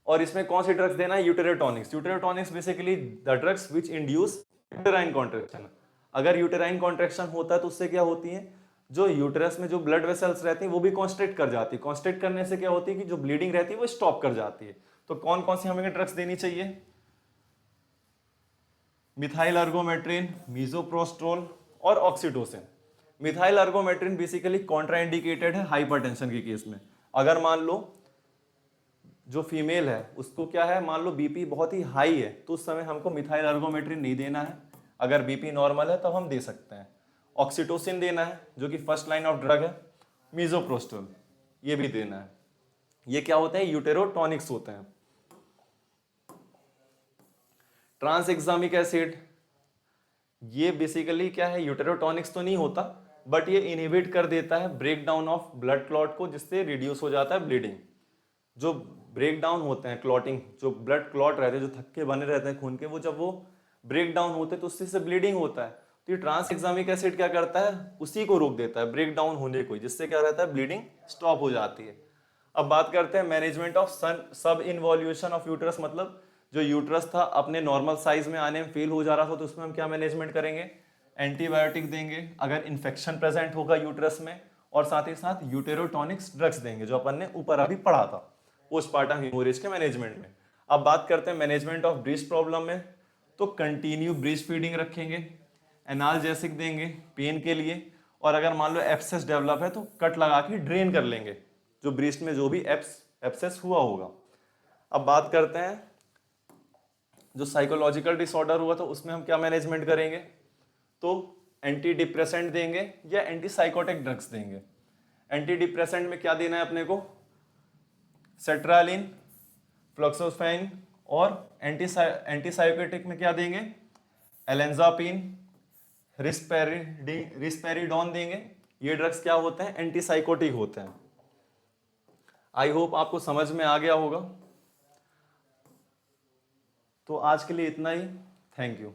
और इसमें कौन सी ड्रग्स देना है? Uterotonics. Uterotonics basically the drugs which induce uterine contraction. अगर यूटेराइन कॉन्ट्रैक्शन होता है तो उससे क्या होती है? जो यूटेरस में जो ब्लड वेसल्स रहती हैं वो भी कॉन्स्ट्रिक्ट कर जाती है। कॉन्स्ट्रिक्ट करने से क्या होती है कि जो ब्लीडिंग रहती है वो स्टॉप कर जाती है। तो कौन कौन सी हमें ड्रग्स देनी चाहिए? मिथाइल अर्गोमेट्रिन, मीजोप्रोस्ट्रोल और oxytocin. Methyl ergometrine basically contraindicated है हाइपरटेंशन के केस में। अगर मान लो जो फीमेल है उसको क्या है, मान लो बीपी बहुत ही हाई है तो उस समय हमको मिथाइल अर्गोमेट्रिन नहीं देना है। अगर बीपी नॉर्मल है तब हम दे सकते हैं। ऑक्सीटोसिन देना है जो कि फर्स्ट लाइन ऑफ ड्रग है। मीजोप्रोस्टोल ये भी देना है। ये क्या होते हैं? यूटेरोटॉनिक्स होते हैं। ट्रांसएग्जामिक एसिड, ये बेसिकली क्या है? यूटेरोटॉनिक्स तो नहीं होता बट ये इनहिबिट कर देता है break down of blood clot को, जिससे रिड्यूस हो जाता है ब्लीडिंग। जो ब्रेक डाउन होते हैं क्लॉटिंग, जो ब्लड क्लॉट रहते हैं, जो थक्के बने रहते हैं खून के, वो जब वो ब्रेक डाउन होते हैं तो उससे ब्लीडिंग होता है। तो ये ट्रांसएग्जामिक एसिड क्या करता है? उसी को रोक देता है ब्रेक डाउन होने को, जिससे क्या रहता है? ब्लीडिंग स्टॉप हो जाती है। अब बात करते हैं मैनेजमेंट ऑफ सब इनवॉल्यूशन ऑफ यूट्रस, मतलब जो यूट्रस था अपने नॉर्मल साइज में आने में फेल हो जा रहा था तो उसमें हम क्या मैनेजमेंट करेंगे? एंटीबायोटिक देंगे अगर इन्फेक्शन प्रेजेंट होगा यूट्रस में, और साथ ही साथ यूटेरोटॉनिक्स ड्रग्स देंगे जो अपन ने ऊपर अभी पढ़ा था पोस्टपार्टम हेमोरेज के मैनेजमेंट में। अब बात करते हैं मैनेजमेंट ऑफ ब्रीस्ट प्रॉब्लम में, तो कंटिन्यू ब्रीस्ट फीडिंग रखेंगे, एनाल्जेसिक देंगे पेन के लिए, और अगर मान लो एब्सेस डेवलप है तो कट लगा के ड्रेन कर लेंगे जो ब्रीस्ट में जो भी एब्सेस हुआ होगा। अब बात करते हैं जो साइकोलॉजिकल डिसऑर्डर हुआ था उसमें हम क्या मैनेजमेंट करेंगे, तो एंटी डिप्रेसेंट देंगे या एंटी साइकोटिक ड्रग्स देंगे। एंटी डिप्रेसेंट में क्या देना है अपने को, सेट्रालिन, फ्लोक्सोफेन, और एंटी साइकोटिक में क्या देंगे, एलेंजापिन, रिस्पेरिडोन देंगे। ये ड्रग्स क्या होते हैं, एंटी साइकोटिक होते हैं। आई होप आपको समझ में आ गया होगा। तो आज के लिए इतना ही, थैंक यू।